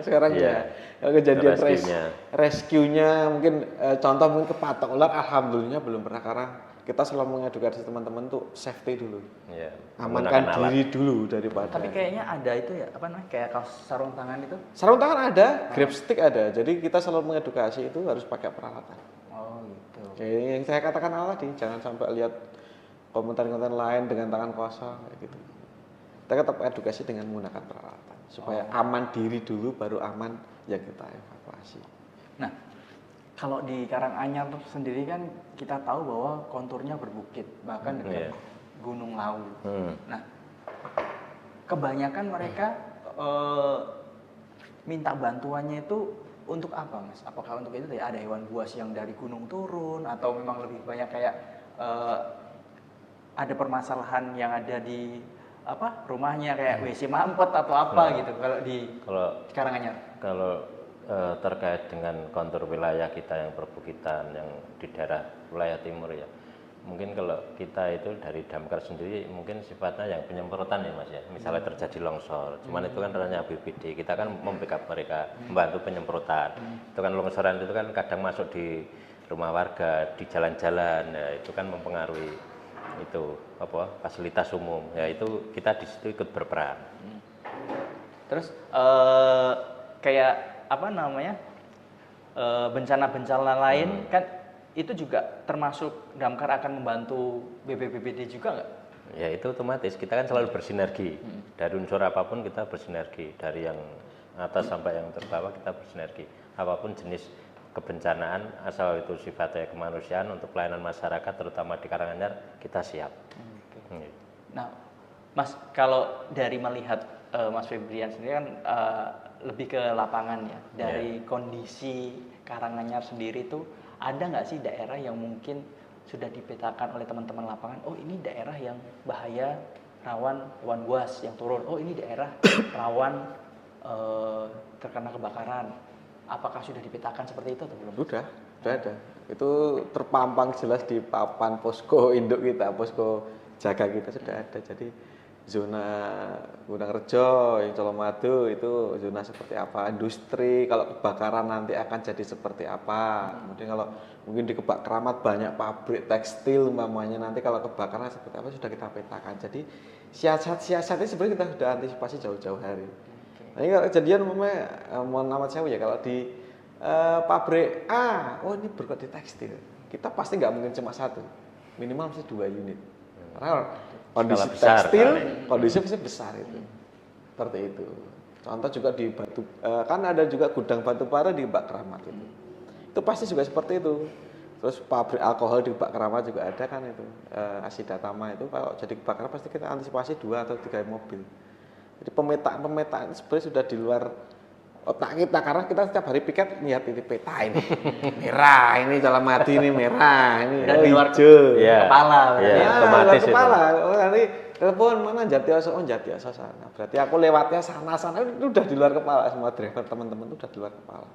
Sekarang Iya. ya. Kalau kejadian Rescue-nya. rescue-nya mungkin contoh mungkin kepatok ular, alhamdulillah belum pernah, karena kita selalu mengedukasi teman-teman tuh safety dulu. Iya, Amankan menggunakan diri dulu daripada. Tapi kayaknya ada itu ya, apa namanya, kayak kaos sarung tangan itu. Sarung tangan ada, grip stick ada. Jadi kita selalu mengedukasi itu harus pakai peralatan. Oh gitu. Yang saya katakan awal tadi, jangan sampai lihat komentar-komentar lain dengan tangan kosong kayak gitu. Kita tetap edukasi dengan menggunakan peralatan supaya aman diri dulu, baru aman yang kita evakuasi. Nah, kalau di Karanganyar sendiri kan kita tahu bahwa konturnya berbukit, bahkan dekat Gunung Lawu. Nah, kebanyakan mereka minta bantuannya itu untuk apa, Mas? Apakah untuk itu ada hewan buas yang dari gunung turun, atau memang lebih banyak kayak ada permasalahan yang ada di rumahnya kayak WC mampet atau apa gitu kalau di Karanganyar? Kalau terkait dengan kontur wilayah kita yang perbukitan yang di daerah wilayah timur ya, mungkin kalau kita itu dari Damkar sendiri mungkin sifatnya yang penyemprotan ya Mas ya, misalnya terjadi longsor, cuman itu kan ranahnya BPD, kita kan membackup mereka, membantu penyemprotan. Itu kan longsoran itu kan kadang masuk di rumah warga, di jalan-jalan, ya itu kan mempengaruhi itu fasilitas umum, ya itu kita di situ ikut berperan. Terus kayak bencana-bencana lain kan itu juga termasuk Damkar akan membantu BPBD juga nggak? Ya itu otomatis kita kan selalu bersinergi, dari unsur apapun kita bersinergi, dari yang atas sampai yang terbawah kita bersinergi, apapun jenis kebencanaan asal itu sifatnya kemanusiaan untuk pelayanan masyarakat terutama di Karanganyar kita siap. Nah, Mas, kalau dari melihat Mas Febrian sendiri kan lebih ke lapangan ya, dari kondisi Karanganyar sendiri itu ada nggak sih daerah yang mungkin sudah dipetakan oleh teman-teman lapangan, oh ini daerah yang bahaya, rawan hewan buas yang turun, oh ini daerah rawan terkena kebakaran, apakah sudah dipetakan seperti itu atau belum? Sudah ada. Itu terpampang jelas di papan posko induk kita, posko jaga kita sudah ada. Jadi zona Gunung Rejo, yang Colomadu itu zona seperti apa, industri kalau kebakaran nanti akan jadi seperti apa. Kemudian kalau mungkin di Kebak Keramat banyak pabrik tekstil umpamanya, nanti kalau kebakaran seperti apa sudah kita petakan. Jadi siasat-siasatnya sebenarnya kita sudah antisipasi jauh-jauh hari. Nah, ini kalau kejadian umpamanya mohon amat saya ya, kalau di pabrik A, oh ini bergerak di tekstil, kita pasti nggak mungkin cuma satu, minimal mesti 2 unit. Karena kondisi tekstil, kondisi pasti besar itu. Seperti itu. Contoh juga di batu, kan ada juga gudang batu bara di Kebak Keramat itu. Itu pasti juga seperti itu. Terus pabrik alkohol di Kebak Keramat juga ada kan itu, Asidatama itu kalau jadi kebakaran pasti kita antisipasi 2 atau 3 mobil. Jadi pemetaan sebenarnya sudah di luar otak kita, karena kita setiap hari piket lihat ini peta ini merah, ini Colomadu ini merah, ini hijau, kepala, otomatis kepala. Oh, nanti telepon mana Jatiwaso, oh Jatiwaso sana. Berarti aku lewatnya sana itu udah di luar kepala, semua driver teman-teman itu udah di luar kepala.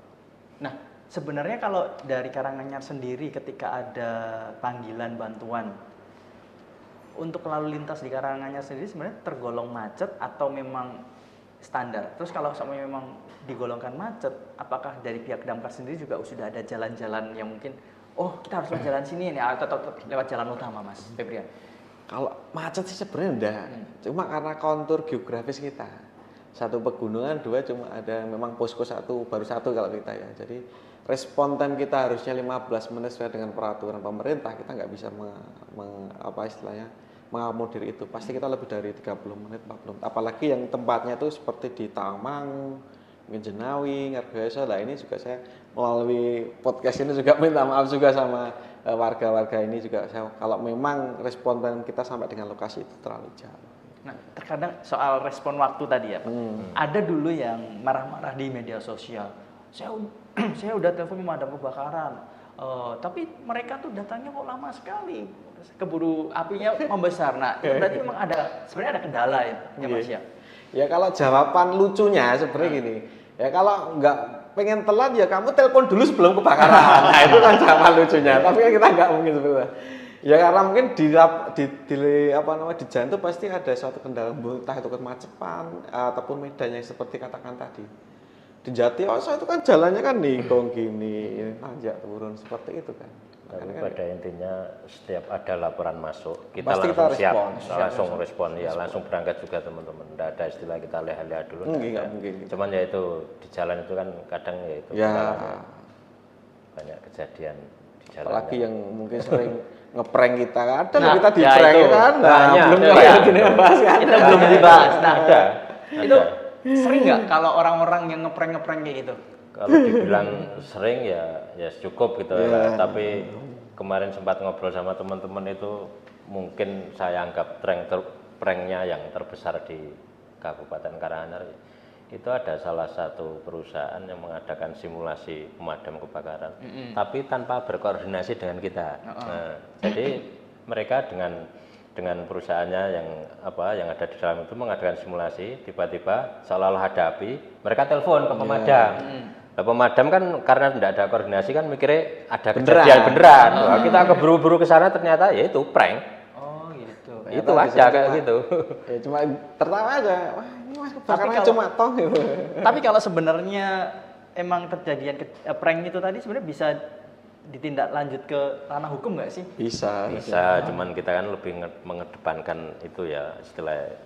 Nah, sebenarnya kalau dari Karanganyar sendiri ketika ada panggilan bantuan untuk lalu lintas di Karanganyar sendiri sebenarnya tergolong macet atau memang standar? Terus kalau sampai memang digolongkan macet, apakah dari pihak Damkar sendiri juga sudah ada jalan-jalan yang mungkin, oh kita harus lewat jalan sini nih, atau tetap lewat jalan utama, Mas Febrian? Kalau macet sih sebenarnya enggak, cuma karena kontur geografis kita, 1 pegunungan, 2 cuma ada memang posko 1, baru 1 kalau kita ya. Jadi respon time kita harusnya 15 menit sesuai dengan peraturan pemerintah, kita nggak bisa mengakomodir itu. Pasti kita lebih dari 30 menit, 40 menit. Apalagi yang tempatnya itu seperti di Tawangmangu, mungkin Jenawi, Ngargoyoso. Lah ini juga saya melalui podcast ini juga minta maaf juga sama warga-warga ini juga. Kalau memang respon time kita sampai dengan lokasi itu terlalu jauh. Nah, terkadang soal respon waktu tadi ya Pak, ada dulu yang marah-marah di media sosial. Saya udah telepon pemadam kebakaran, tapi mereka tuh datangnya kok lama sekali. keburu apinya membesar. Nah, itu berarti memang sebenarnya ada kendala ya, Mas ya. Ya kalau jawaban lucunya sebenarnya gini, ya kalau nggak pengen telat ya kamu telepon dulu sebelum kebakaran. Nah itu kan jawaban lucunya. Tapi kan kita nggak mungkin sebenarnya. Ya karena mungkin di jalan itu pasti ada suatu kendala, entah itu kemacetan ataupun medan yang seperti katakan tadi. Di Jatiwaso itu kan jalannya kan nikung gini, nanjak turun seperti itu kan. Tapi pada intinya setiap ada laporan masuk, kita pasti langsung kita langsung respon, ya langsung berangkat juga teman-teman. Tidak ada istilah kita leha-leha dulu. Enggak mungkin. Cuman ya itu di jalan itu kan kadang ya itu banyak kejadian di jalan. Apalagi yang mungkin sering ngeprank kita kan, ada Nah, kita di ya prank itu. kan, Banyak. belum Ya, gini bahas kan. Kita belum dibahas. Nah, Ada. itu sering nggak kalau orang-orang yang ngeprank kayak gitu? Kalau dibilang sering ya cukup gitu ya. Tapi kemarin sempat ngobrol sama teman-teman itu mungkin saya anggap pranknya yang terbesar di Kabupaten Karanganyar. Itu ada salah satu perusahaan yang mengadakan simulasi pemadam kebakaran, tapi tanpa berkoordinasi dengan kita. Nah, jadi mereka dengan perusahaannya yang ada di dalam itu mengadakan simulasi, tiba-tiba seolah-olah ada api, mereka telepon ke pemadam. Nah, pemadam kan karena tidak ada koordinasi kan mikirnya ada kejadian beneran. Wah, kita keburu-buru ke sana ternyata ya itu prank. Oh gitu. Itu aja kayak gitu. Ya cuma tertawa aja. Wah, ini Mas kebakarannya kalau- cuma toh gitu. Tapi kalau sebenarnya emang terjadian prank itu tadi sebenarnya bisa ditindak lanjut ke ranah hukum nggak sih? Bisa. Cuman kita kan lebih mengedepankan itu ya istilah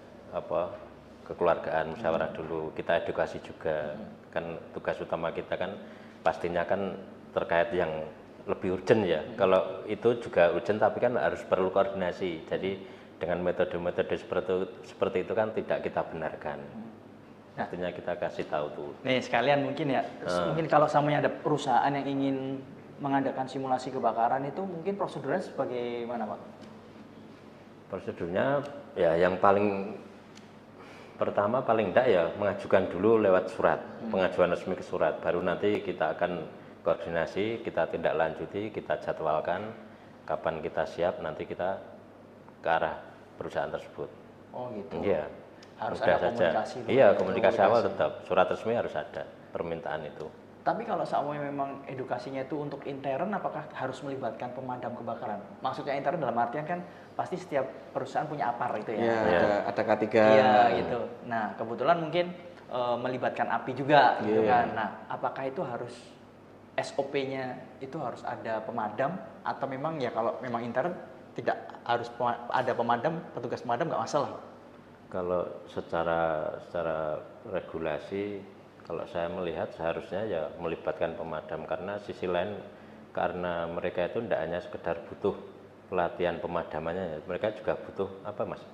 kekeluargaan musyawarah dulu, kita edukasi juga. Kan tugas utama kita kan pastinya kan terkait yang lebih urgent ya. Kalau itu juga urgent tapi kan harus perlu koordinasi. Jadi dengan metode-metode seperti itu kan tidak kita benarkan. Artinya kita kasih tahu tuh. Nih sekalian mungkin ya, mungkin kalau samanya ada perusahaan yang ingin mengadakan simulasi kebakaran itu mungkin prosedurnya sebagaimana Pak? Prosedurnya ya yang pertama paling enggak ya mengajukan dulu lewat surat, pengajuan resmi ke surat, baru nanti kita akan koordinasi, kita tindak lanjuti, kita jadwalkan kapan kita siap, nanti kita ke arah perusahaan tersebut. Oh gitu. Iya. Harus Mudah ada komunikasi dulu. Iya, komunikasi awal tetap, surat resmi harus ada, permintaan itu. Tapi kalau samanya memang edukasinya itu untuk intern, apakah harus melibatkan pemadam kebakaran? Maksudnya intern dalam artian kan pasti setiap perusahaan punya apar itu ya. Iya, ada K3. Iya gitu. Nah kebetulan mungkin melibatkan api juga gitu kan. Nah apakah itu harus SOP-nya itu harus ada pemadam atau memang ya kalau memang intern tidak harus ada pemadam, petugas pemadam nggak masalah? Kalau secara regulasi, kalau saya melihat seharusnya ya melibatkan pemadam, karena sisi lain karena mereka itu tidak hanya sekedar butuh pelatihan pemadamannya, mereka juga butuh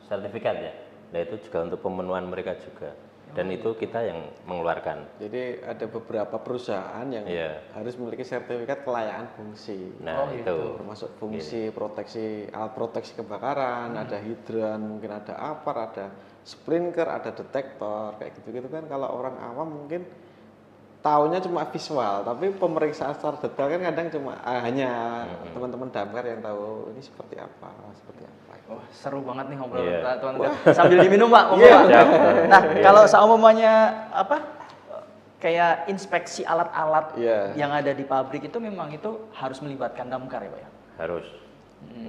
sertifikat ya. Nah itu juga untuk pemenuhan mereka juga, dan itu kita yang mengeluarkan. Jadi ada beberapa perusahaan yang harus memiliki sertifikat kelayakan fungsi. Nah itu termasuk fungsi proteksi, alat proteksi kebakaran, ada hidran, mungkin ada apar, ada sprinkler, ada detektor, kayak gitu-gitu kan. Kalau orang awam mungkin taunya cuma visual, tapi pemeriksaan secara detail kan kadang cuma hanya teman-teman damkar yang tahu ini seperti apa. Wah, seru banget nih ngobrol Iya. teman-teman. Sambil diminum Pak. Siap. Nah, kalau seumpamanya kayak inspeksi alat-alat yang ada di pabrik itu memang itu harus melibatkan damkar ya Pak ya? Harus.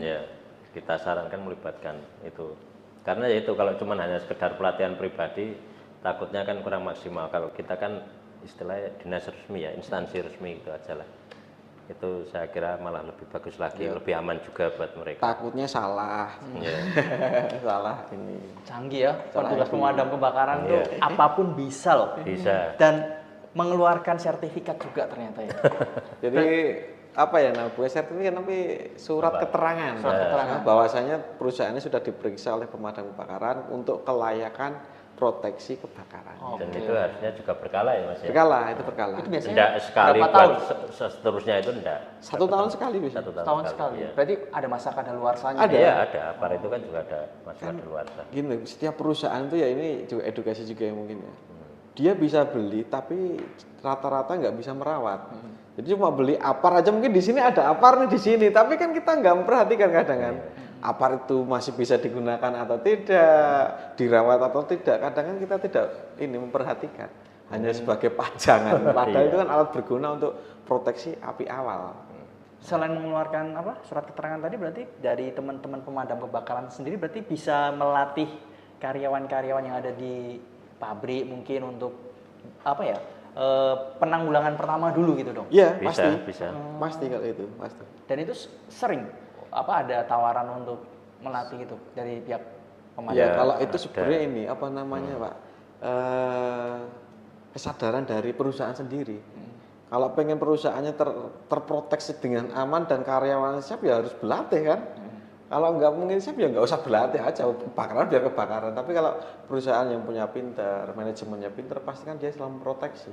Ya, kita sarankan melibatkan itu. Karena ya itu kalau cuma hanya sekedar pelatihan pribadi takutnya kan kurang maksimal. Kalau kita kan istilahnya dinas resmi ya, instansi resmi itu aja lah. Itu saya kira malah lebih bagus lagi, lebih aman juga buat mereka. Takutnya salah. Salah ini. Canggih ya, petugas pemadam kebakaran tuh apapun bisa loh. Bisa. Dan mengeluarkan sertifikat juga ternyata ya. Jadi apa ya, bukan sertifikat tapi surat keterangan. Bahwasanya perusahaannya sudah diperiksa oleh pemadam kebakaran untuk kelayakan proteksi kebakaran. Dan itu harusnya juga berkala ya Mas ya? Berkala. Itu biasanya Tidak sekali berapa buat tahun? seterusnya itu enggak. 1 tahun sekali bisa. 1 tahun, Tahun sekali. Iya. Berarti ada masa kadaluarsanya. Ada. Iya ada, apar itu kan juga ada masalah di luar sana. Gini, setiap perusahaan tuh ya ini juga edukasi juga yang mungkin ya. Dia bisa beli tapi rata-rata nggak bisa merawat. Jadi cuma beli apar aja, mungkin di sini ada apar nih di sini, tapi kan kita nggak memperhatikan kadang kan. Apa itu masih bisa digunakan atau tidak, dirawat atau tidak. Kadang kan kita tidak ini memperhatikan, hanya sebagai pajangan. Padahal itu kan alat berguna untuk proteksi api awal. Selain mengeluarkan surat keterangan tadi, berarti dari teman-teman pemadam kebakaran sendiri berarti bisa melatih karyawan-karyawan yang ada di pabrik mungkin untuk penanggulangan pertama dulu gitu dong. Iya, Bisa, pasti. bisa. Pasti kalau itu, pasti. Dan itu sering ada tawaran untuk melatih itu dari pihak pemadam. Ya, Ya, kalau itu ada. sebenarnya ini apa namanya, Pak? Kesadaran dari perusahaan sendiri. Kalau pengen perusahaannya terproteksi dengan aman dan karyawan siap ya harus berlatih kan. Kalau nggak mungkin siap ya nggak usah berlatih aja, kebakaran biar kebakaran. Tapi kalau perusahaan yang punya pinter, manajemennya pinter, pasti kan dia selalu memproteksi,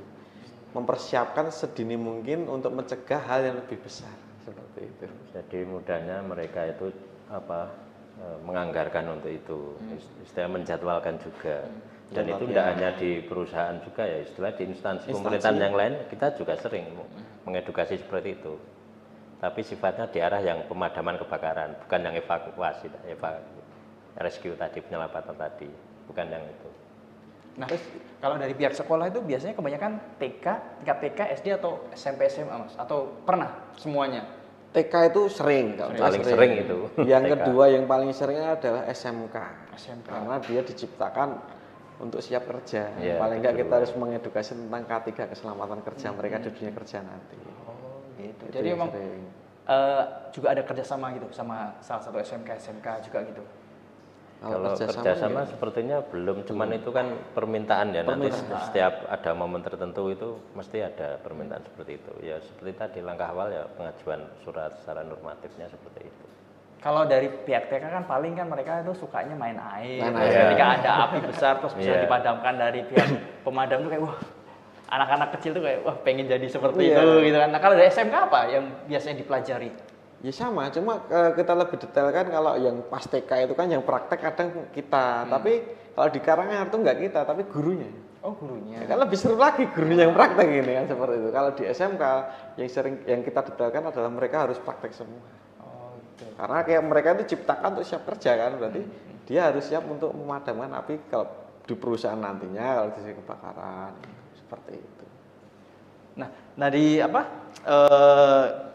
mempersiapkan sedini mungkin untuk mencegah hal yang lebih besar seperti itu. Jadi mudahnya mereka itu menganggarkan untuk itu, istilah menjadwalkan juga. Dan itu tidak hanya di perusahaan juga ya, istilah di instansi pemerintahan yang lain kita juga sering mengedukasi seperti itu. Tapi sifatnya di arah yang pemadaman kebakaran, bukan yang evakuasi, rescue tadi, penyelamatan tadi, bukan yang itu. Nah, kalau dari pihak sekolah itu biasanya kebanyakan tingkat TK, SD atau SMP, SMA, Mas? Atau pernah semuanya? TK itu sering, Paling sering itu. Yang TK. kedua yang paling sering adalah SMK. SMK. Karena dia diciptakan untuk siap kerja. Ya, Paling enggak kita betul. harus mengedukasi tentang K3 keselamatan kerja mereka di dunia kerja nanti. Oh, gitu. Itu Jadi yang emang sering. juga ada kerjasama gitu sama salah satu SMK juga gitu. Kalau kerjasama kerjasama ya. sepertinya belum, cuman itu kan permintaan ya, nanti setiap ada momen tertentu itu mesti ada permintaan seperti itu. Ya seperti tadi langkah awal ya pengajuan surat secara normatifnya seperti itu. Kalau dari pihak TK kan paling kan mereka itu sukanya main air. Main Terus air. ketika ada api besar terus bisa Iya. dipadamkan dari pihak pemadam tuh kayak wah, anak-anak kecil tuh kayak wah pengen jadi seperti Iya. itu gitu kan. Nah, kalau dari SMK apa yang biasanya dipelajari? Ya sama, cuma kita lebih detail kan kalau yang pas TK itu kan yang praktek kadang kita, tapi kalau di Karanganyar itu enggak kita, tapi gurunya. Oh, gurunya. Ya kan lebih seru lagi gurunya yang praktek ini kan seperti itu. Kalau di SMK yang kita detailkan adalah mereka harus praktek semua. Oh, gitu. Karena kayak mereka itu ciptakan untuk siap kerja kan, berarti dia harus siap untuk memadamkan api kalau di perusahaan nantinya kalau di kebakaran seperti itu. Nah di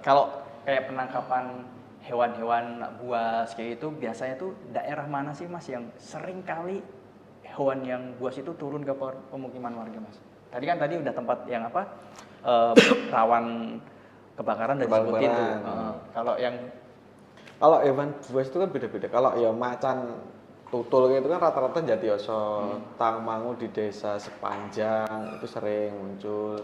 kalau kayak penangkapan hewan-hewan buas kayak itu biasanya tuh daerah mana sih Mas yang sering kali hewan yang buas itu turun ke pemukiman warga Mas? Tadi udah tempat yang rawan kebakaran dan disebutin tuh. Kalau hewan buas itu kan beda-beda. Kalau ya macan tutul itu kan rata-rata Jatiyoso, Tangmangu di desa sepanjang itu sering muncul.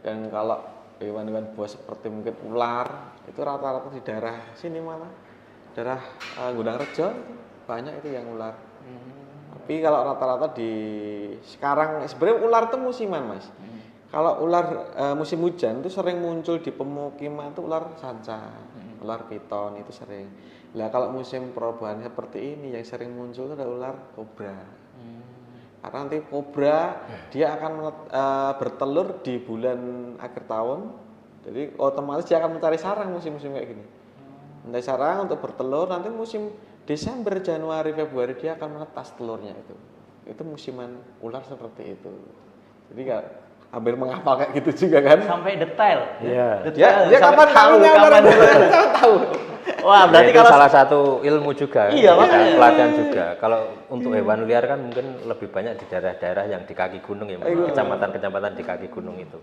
Dan kalau hewan-hewan buas seperti mungkin ular itu rata-rata di daerah sini mana? Daerah Gunung Rejo banyak itu yang ular. Tapi kalau rata-rata di sekarang sebenarnya ular itu musiman Mas. Kalau ular musim hujan itu sering muncul di pemukiman itu ular sanca, ular piton itu sering. Nah kalau musim perubahan seperti ini yang sering muncul itu ada ular kobra. Karena nanti kobra dia akan bertelur di bulan akhir tahun, jadi otomatis dia akan mencari sarang musim-musim kayak gini. Mencari sarang untuk bertelur, nanti musim Desember, Januari, Februari dia akan menetas telurnya itu. Itu musiman ular seperti itu. Jadi hampir menghafal kayak gitu juga kan? Sampai detail. Iya. Dia kapan tahunya ular tahu. Wah, berarti Ya, itu kalau salah satu ilmu juga, Iya, makanya. pelatihan juga. Kalau untuk hewan liar kan mungkin lebih banyak di daerah-daerah yang di kaki gunung ya, kecamatan-kecamatan di kaki gunung itu.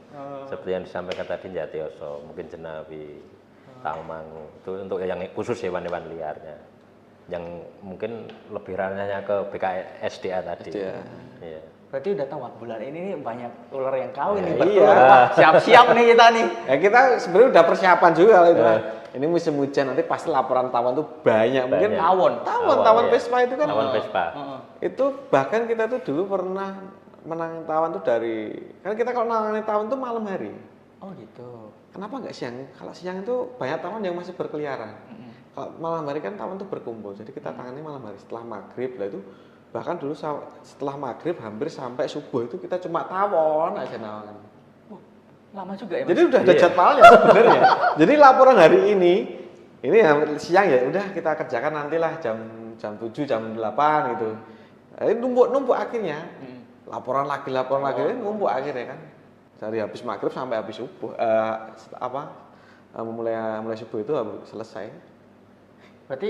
Seperti yang disampaikan tadi Jatiyoso, mungkin Jenawi, Tangmangu. Itu untuk yang khusus hewan-hewan liarnya. Yang mungkin lebih ranahnya ke BKSDA tadi. Iya. berarti udah tahu wah, bulan ini nih banyak ular yang kawin nih Iya. bertelur. Wah, siap-siap nih kita nih. Ya kita sebenarnya udah persiapan juga lah itu. Ini musim hujan nanti pasti laporan tawon tuh banyak. Mungkin Tawon tawon iya. Vespa itu kan. Tawon Vespa. Itu bahkan kita tuh dulu pernah menang tawon tuh dari kan kita kalau nangani tawon tuh malam hari. Oh gitu. Kenapa nggak siang? Kalau siang itu banyak tawon yang masih berkeliaran. Kalau malam hari kan tawon tuh berkumpul. Jadi kita tangani malam hari setelah maghrib lah itu. Bahkan dulu setelah maghrib hampir sampai subuh itu kita cuma tawon aja nawangan. Lama juga ya Mas? Jadi udah ada jadwalnya sebenarnya. Jadi laporan hari ini Ini ya, siang ya udah kita kerjakan nantilah jam 7 jam 8 gitu. Ini numpuk akhirnya. Laporan lagi numpuk akhirnya kan. Dari habis maghrib sampai habis subuh mulai subuh itu selesai. Berarti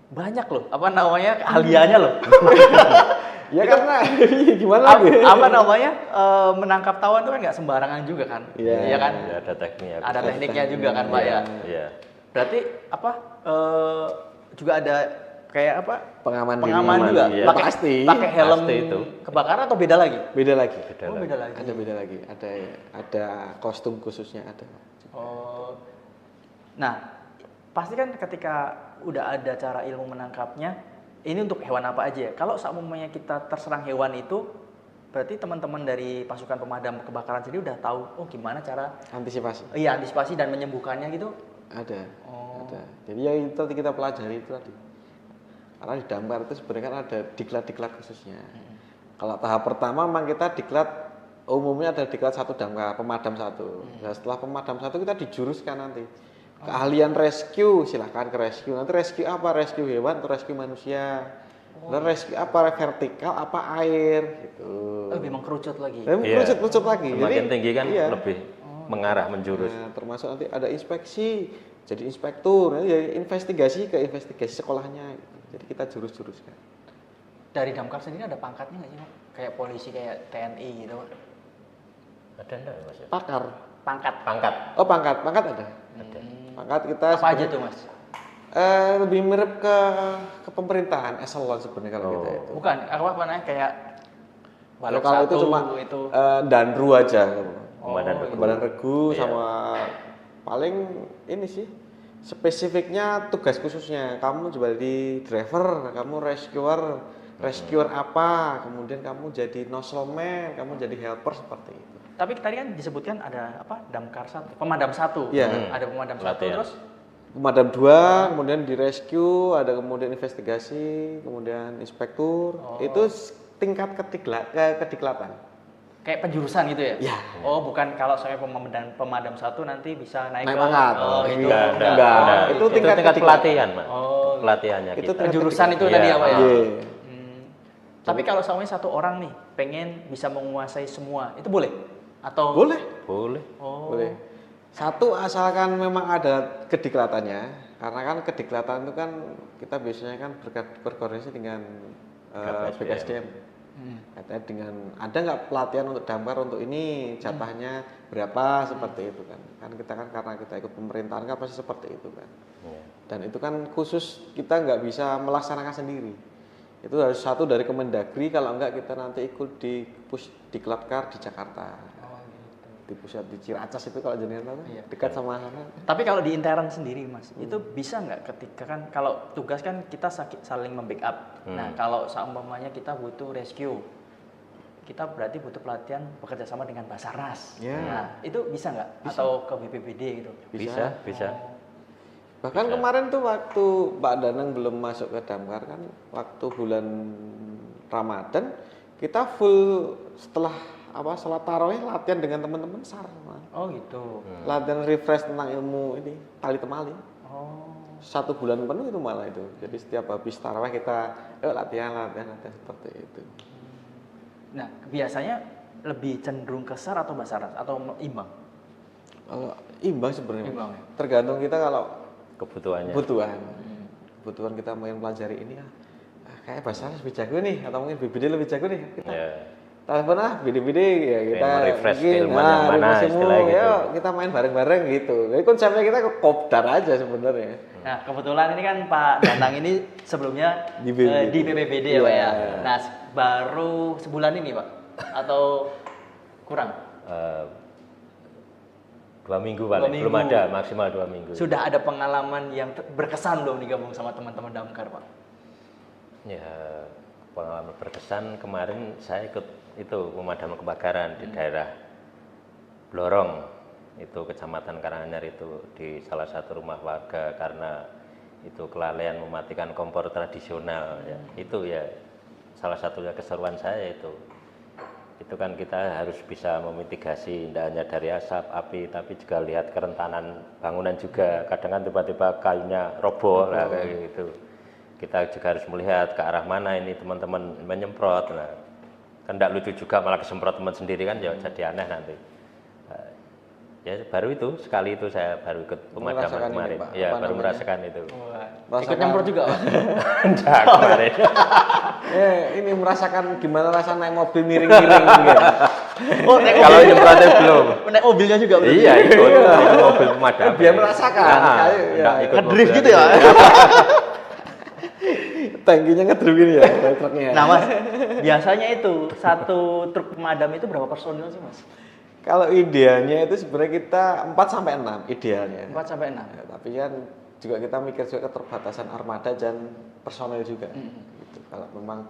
banyak loh, apa namanya, keahliannya loh. Ya karena gimana lagi? Apa namanya, menangkap tawon itu kan nggak sembarangan juga kan? Iya. Iya kan? Ya, ada tekniknya. Ada tekniknya juga kan Pak ya? Iya. Berarti apa, juga ada kayak apa? Pengaman juga? iya. Pasti. Pakai helm Pasti itu. kebakaran atau beda lagi? Beda lagi. Beda lagi. Beda lagi. Ada kostum khususnya ada. Oh. Nah, pasti kan ketika udah ada cara ilmu menangkapnya, ini untuk hewan apa aja ya? Kalau seumumnya kita terserang hewan itu, berarti teman-teman dari pasukan pemadam kebakaran sendiri udah tahu, oh gimana cara Antisipasi. Iya, antisipasi dan menyembuhkannya gitu. Ada. Oh. Ada. Jadi ya itu kita pelajari itu tadi. Karena di damkar itu sebenarnya kan ada diklat khususnya. Kalau tahap pertama memang kita diklat umumnya ada diklat satu damkar, pemadam satu. Nah, setelah pemadam satu kita dijuruskan nanti. Keahlian rescue, silahkan ke rescue. Nanti rescue apa? Rescue hewan atau rescue manusia. Dan rescue apa? Vertikal apa air gitu. Memang kerucut lagi. Kerucut lagi. Semakin tinggi kan iya. lebih mengarah menjurus. Nah, termasuk nanti ada inspeksi, jadi inspektur, ya investigasi sekolahnya. Gitu. Jadi kita jurus-juruskan. Dari damkar sendiri ada pangkatnya nggak sih Pak? Kayak polisi, kayak TNI gitu Pak? Ada enggak Mas? Pakar. Pangkat. Oh pangkat ada. Pangkat kita. Apa aja tuh Mas? Lebih mirip ke pemerintahan eselon sebenarnya kalau kita itu. Bukan, apa namanya kayak balok Kalau satu itu cuma itu. danru aja. Komandan regu Iya. sama paling ini sih spesifiknya tugas khususnya. Kamu jadi driver, kamu rescuer apa, kemudian kamu jadi nozzleman, kamu jadi helper seperti itu. Tapi tadi kan disebutkan ada apa? Damkar satu, pemadam satu. Iya. Ada pemadam satu, Latihan. terus Pemadam 2, kemudian di rescue, ada kemudian investigasi, kemudian inspektur. Itu tingkat kediklatan. kayak penjurusan gitu ya? Ya. Oh, bukan kalau saya pemadam satu nanti bisa naik ke pangkat. oh, itu. Enggak. Itu tingkat pelatihan, Pak. Oh, Pelatihannya itu kita. penjurusan itu Iya. tadi apa ya? Iya. Tapi kalau sampai satu orang nih pengen bisa menguasai semua, itu boleh? Atau Boleh. Oh. Boleh. Satu asalkan memang ada kediklatannya, karena kan kediklatan itu kan kita biasanya kan berkoordinasi dengan BKSDM. Katanya dengan ada nggak pelatihan untuk damkar untuk ini jatahnya berapa seperti itu kan? Kan kita kan karena kita ikut pemerintahan kan pasti seperti itu kan. Dan itu kan khusus kita nggak bisa melaksanakan sendiri. Itu harus satu dari Kemendagri, kalau enggak kita nanti ikut di Diklatkar di Jakarta. Di pusat di Ciracas itu kalau jenengan tahu dekat sama sana. Tapi kalau di intern sendiri Mas, itu bisa nggak ketika kan kalau tugas kan kita saling membackup. Nah kalau seumpamanya kita butuh rescue, kita berarti butuh pelatihan bekerja sama dengan Basarnas. Nah itu bisa nggak? Atau ke BPBD gitu? Bisa. Bahkan kemarin tuh waktu Pak Danang belum masuk ke damkar kan, waktu bulan Ramadan kita full setelah sholat tarawih latihan dengan teman-teman SAR. Oh gitu. Latihan refresh tentang ilmu ini tali temali. Oh. 1 bulan penuh itu malah itu. Jadi setiap habis tarawih kita latihan seperti itu. Nah biasanya lebih cenderung ke SAR atau Basarnas atau imbang? Imbang sebenarnya. Imbang, ya? Tergantung kita kalau Kebutuhannya. kebutuhan kita mau pelajari ini kayak Basarnas lebih jago nih, atau mungkin BBD lebih jago nih. Kita telepon BD-BD ya kita refresh mungkin, keilmuan yang mana istilahnya gitu. Yuk kita main bareng-bareng gitu. Jadi konsepnya kita kopdar aja sebenarnya. Nah kebetulan ini kan Pak Danang ini sebelumnya Di BPBD ya Pak ya. Iya. Nah baru sebulan ini Pak atau kurang? 2 minggu paling, belum ada, maksimal 2 minggu. Sudah ada pengalaman yang berkesan belum digabung sama teman-teman damkar Pak? Ya, pengalaman berkesan kemarin saya ikut itu pemadam kebakaran di daerah Blorong, itu Kecamatan Karanganyar itu, di salah satu rumah warga karena itu kelalaian mematikan kompor tradisional ya. Itu ya salah satunya keseruan saya itu. itu kan kita harus bisa memitigasi, tidak hanya dari asap, api, tapi juga lihat kerentanan bangunan juga. Kadang kan tiba-tiba kayunya roboh, lah, kayak gitu. Kita juga harus melihat ke arah mana ini teman-teman menyemprot. Nah, kan tidak lucu juga malah kesemprot teman sendiri kan, ya jadi aneh nanti. Ya baru itu, sekali itu saya baru ikut pemadaman kemarin. Ya baru merasakan itu. Ikut nyemprot juga Pak? Enggak, kemarin. Ini merasakan gimana rasa naik mobil miring-miring gitu. Oh, naik Kalau nyemprotnya belum. naik mobilnya juga berarti? Iya, ikut mobil pemadam. Biar merasakan. Enggak ikut Ngedrift mobil gitu ya? Tangkinya ngedrift gini ya, truknya. Nah Mas, biasanya itu satu truk pemadam itu berapa personil sih Mas? Kalau idealnya itu sebenarnya kita 4 sampai 6 idealnya. 4 sampai 6. Ya, tapi kan juga kita mikir juga keterbatasan armada dan personel juga. Gitu. Kalau memang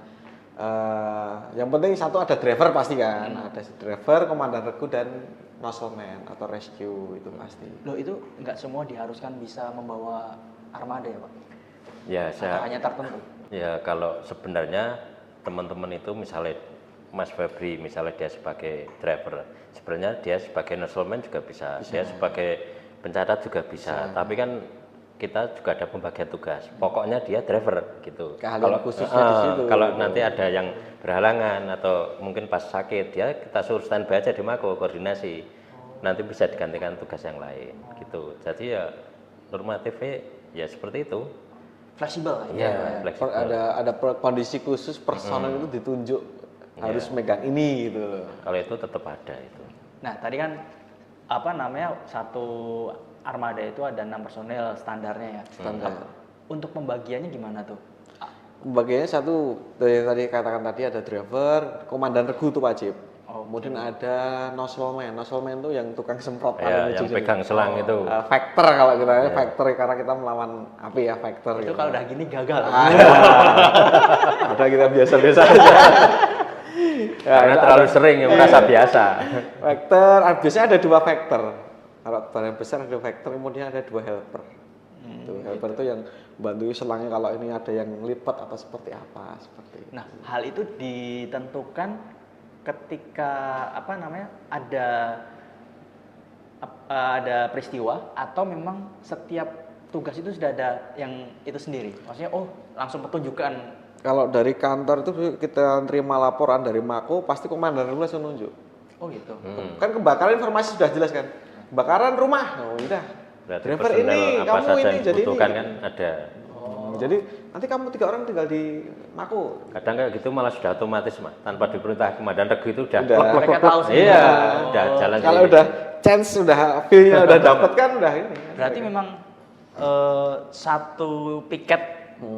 yang penting satu ada driver pasti kan, ada driver, komandan regu dan nozzleman atau rescue itu pasti. Loh itu nggak semua diharuskan bisa membawa armada ya Pak? Ya, Atau hanya tertentu? Ya kalau sebenarnya teman-teman itu misalnya Mas Febri misalnya dia sebagai driver, sebenarnya dia sebagai nozzleman juga bisa, dia sebagai pencatat juga bisa. Tapi kan kita juga ada pembagian tugas. Pokoknya dia driver gitu. Keahlian khususnya di situ. Kalau nanti ada yang berhalangan atau mungkin pas sakit, ya kita suruh standby aja di Mako koordinasi. Nanti bisa digantikan tugas yang lain gitu. Jadi ya normatifnya ya seperti itu. Fleksibel lah Ya, fleksibel. Ada kondisi khusus personel itu ditunjuk harus megang ini gitu loh. Kalau itu tetap ada itu. Nah tadi kan apa namanya satu armada itu ada 6 personel standarnya ya. Standar. Untuk pembagiannya gimana tuh? Pembagiannya satu dari tadi katakan tadi ada driver, komandan regu itu wajib. Kemudian ada nozzleman. Nozzleman itu yang tukang semprot Ya, yang pegang selang itu. Factor kalau kita factor karena kita melawan api ya factor. Itu gitu. kalau udah gini gagal. Ada kita biasa-biasa aja. Karena terlalu sering ya merasa biasa. Factor, biasanya ada 2 factor. Kalau barang besar ada factor, kemudian ada 2 helper. Helper itu yang bantu selangnya kalau ini ada yang lipat atau seperti apa, seperti itu. Nah hal itu ditentukan ketika apa namanya ada peristiwa atau memang setiap tugas itu sudah ada yang itu sendiri. Maksudnya langsung pertunjukan. Kalau dari kantor itu kita terima laporan dari Mako, pasti komandan regu langsung nunjuk. Oh gitu. Kan kebakaran informasi sudah jelas kan. Kebakaran rumah, udah. Berarti Driver personel ini, apa kamu saja ini, yang jadi dibutuhkan ini. kan ada. Jadi nanti kamu 3 orang tinggal di Mako. Kadang kayak gitu malah sudah otomatis mah, tanpa diperintah komandan regu itu udah Udah. Mereka tahu sendiri. Iya, udah jalan Kalau sendiri. udah chance, udah feel-nya udah dapat kan udah ini. Berarti memang satu piket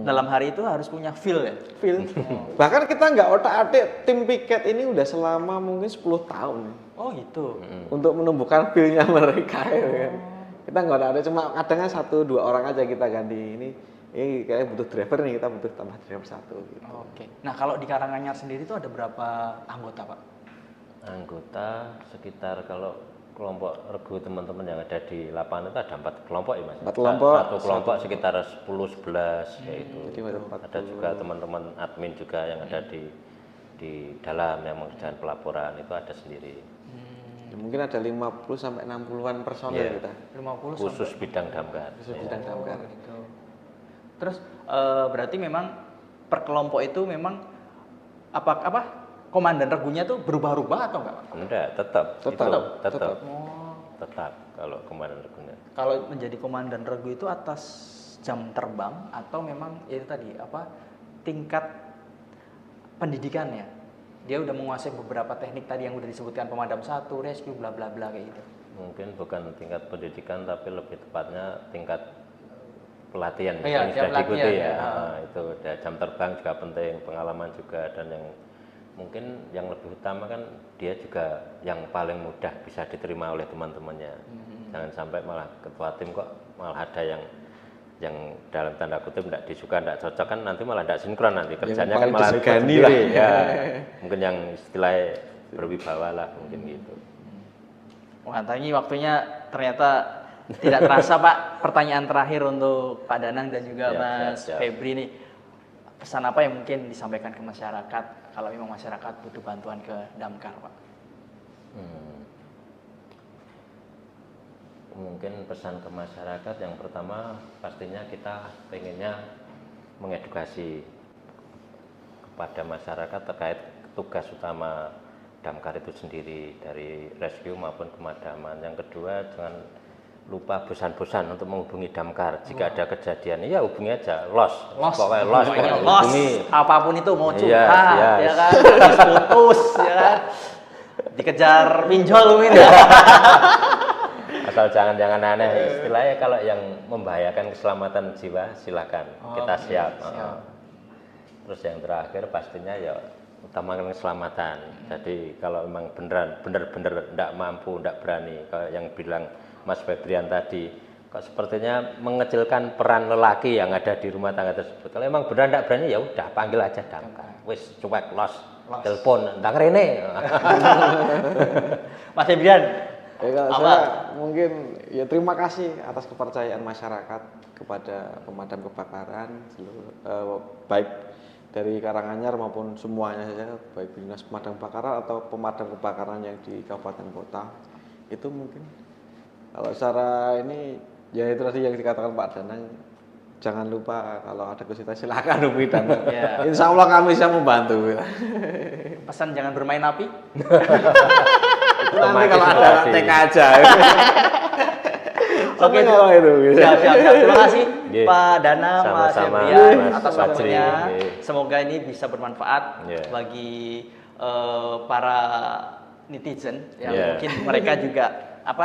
dalam hari itu harus punya feel ya. Feel. Bahkan kita nggak otak-atik tim piket ini udah selama mungkin 10 tahun Oh gitu. untuk menumbuhkan feel-nya mereka ya kan. Kita nggak ada cuma kadang 1-2 orang aja kita ganti ini kayak butuh driver nih, kita butuh tambah driver 1 gitu. Oke. Nah kalau di Karanganyar sendiri itu ada berapa anggota Pak? Anggota sekitar kalau kelompok regu teman-teman yang ada di lapangan itu ada 4 kelompok ya Mas. 4 kelompok. Satu kelompok sekitar 10-11 kayak itu. Jadi ada 40. Ada juga teman-teman admin juga yang ada di dalam yang mengerjakan pelaporan itu ada sendiri. Ya, mungkin ada 50 sampai 60-an personel Iya. kita. 50 Khusus bidang damkar. Khusus Ya. bidang damkar. gitu. Terus berarti memang per kelompok itu memang apa komandan regunya tuh berubah-ubah atau enggak? Enggak, tetap. Tetap. Tetap kalau komandan regunya. Kalau menjadi komandan regu itu atas jam terbang atau memang itu tadi tingkat pendidikannya? Dia udah menguasai beberapa teknik tadi yang udah disebutkan pemadam 1, rescue bla bla bla kayak gitu. Mungkin bukan tingkat pendidikan tapi lebih tepatnya tingkat pelatihan Iya, yang jam sudah diikuti pelatihan, ya. ya. Nah, itu ada jam terbang juga penting, pengalaman juga dan yang mungkin yang lebih utama kan dia juga yang paling mudah bisa diterima oleh teman-temannya. Jangan sampai malah ketua tim kok malah ada yang dalam tanda kutip tidak disuka, tidak cocok kan nanti malah tidak sinkron nanti kerjanya kan paling malah ribet disegani sendiri lah. ya. Mungkin yang istilahnya berwibawa lah mungkin gitu. Wah, tadi waktunya ternyata tidak terasa Pak. Pertanyaan terakhir untuk Pak Danang dan juga Siap, Mas siap. Febri nih. Pesan apa yang mungkin disampaikan ke masyarakat kalau memang masyarakat butuh bantuan ke Damkar, Pak? Mungkin pesan ke masyarakat yang pertama pastinya kita pengennya mengedukasi kepada masyarakat terkait tugas utama Damkar itu sendiri dari rescue maupun pemadaman. Yang kedua, jangan lupa bosan-bosan untuk menghubungi Damkar. Jika ada kejadian, ya hubungi aja, pokoknya hubungi apapun itu, mau curhat, Yes. ya kan, habis putus, ya kan, dikejar pinjol mungkin ya. Asal jangan aneh. Istilahnya kalau yang membahayakan keselamatan jiwa silakan, kita siap. Terus yang terakhir pastinya ya utamakan keselamatan. Jadi kalau memang benar-benar tidak mampu, tidak berani, kayak yang bilang Mas Febrian tadi, kok sepertinya mengecilkan peran lelaki yang ada di rumah tangga tersebut. Kalau memang benar tidak berani, ya udah panggil aja Damkar. Wis cuek telepon, ndang rene. Mas Febrian, Ya, kalau saya mungkin ya terima kasih atas kepercayaan masyarakat kepada pemadam kebakaran baik dari Karanganyar maupun semuanya saja, baik dinas pemadam kebakaran atau pemadam kebakaran yang di kabupaten kota. Itu mungkin kalau secara ini ya itu tadi yang dikatakan Pak Danang, jangan lupa kalau ada kesulitan silakan hubungi Damkar. Insya Allah kami bisa membantu. pesan jangan bermain api. Nanti kalau ada TK aja. Oke, kalau itu. siap. Terima kasih Pak Dana, Mas Sama-sama, Febrian Mas atas Fajri. waktunya. Semoga ini bisa bermanfaat bagi para netizen yang mungkin mereka juga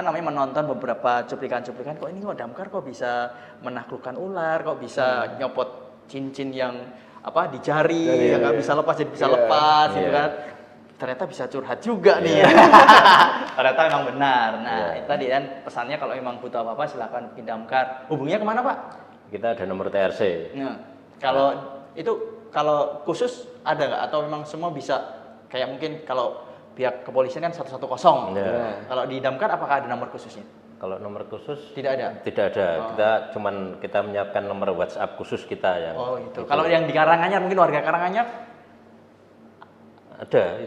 menonton beberapa cuplikan-cuplikan, kok ini kok Damkar kok bisa menaklukkan ular, kok bisa nyopot cincin yang di jari yang nggak bisa lepas jadi bisa lepas gitu kan. Ternyata bisa curhat juga nih ya. Ternyata memang benar. Nah, itu tadi kan pesannya kalau memang butuh apa-apa silakan ke Damkar. Hubunginya kemana, Pak? Kita ada nomor TRC. Nah, kalau khusus ada nggak atau memang semua bisa kayak mungkin kalau pihak kepolisian kan 110. Kalau di Damkar apakah ada nomor khususnya? Kalau nomor khusus Tidak ada. Tidak ada. Kita menyiapkan nomor WhatsApp khusus kita yang. Oh, itu. Kalau yang di Karanganyar mungkin warga Karanganyar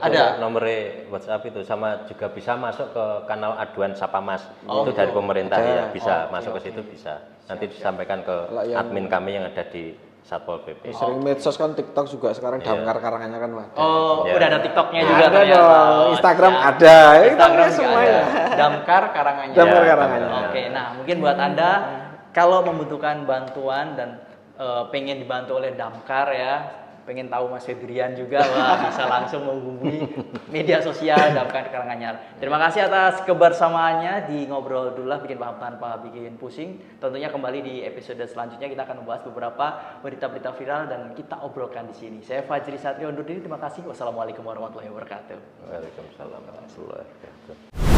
ada nomor WhatsApp itu, sama juga bisa masuk ke kanal aduan Sapa Mas. Itu dari pemerintah ya, bisa masuk ke situ bisa. Nanti disampaikan ke admin kami yang ada di Satpol PP. Sering medsos kan, TikTok juga sekarang Damkar Karanganyar kan ada. Udah ada TikToknya juga ada ternyata. dong, Instagram ada. Instagram juga semuanya. ada. Damkar Karanganyar. Damkar Karanganyar. Oke, nah mungkin buat Anda kalau membutuhkan bantuan dan pengen dibantu oleh Damkar ya, pengen tahu Mas Febrian juga, bisa langsung menghubungi media sosial Damkar Karanganyar. Terima kasih atas kebersamaannya di Ngobrol Dululah Bikin Paham Tanpa Bikin Pusing. Tentunya kembali di episode selanjutnya kita akan membahas beberapa berita-berita viral dan kita obrolkan di sini. Saya Fajri Satrio undur diri. Terima kasih. Wassalamualaikum warahmatullahi wabarakatuh. Waalaikumsalam warahmatullahi wabarakatuh.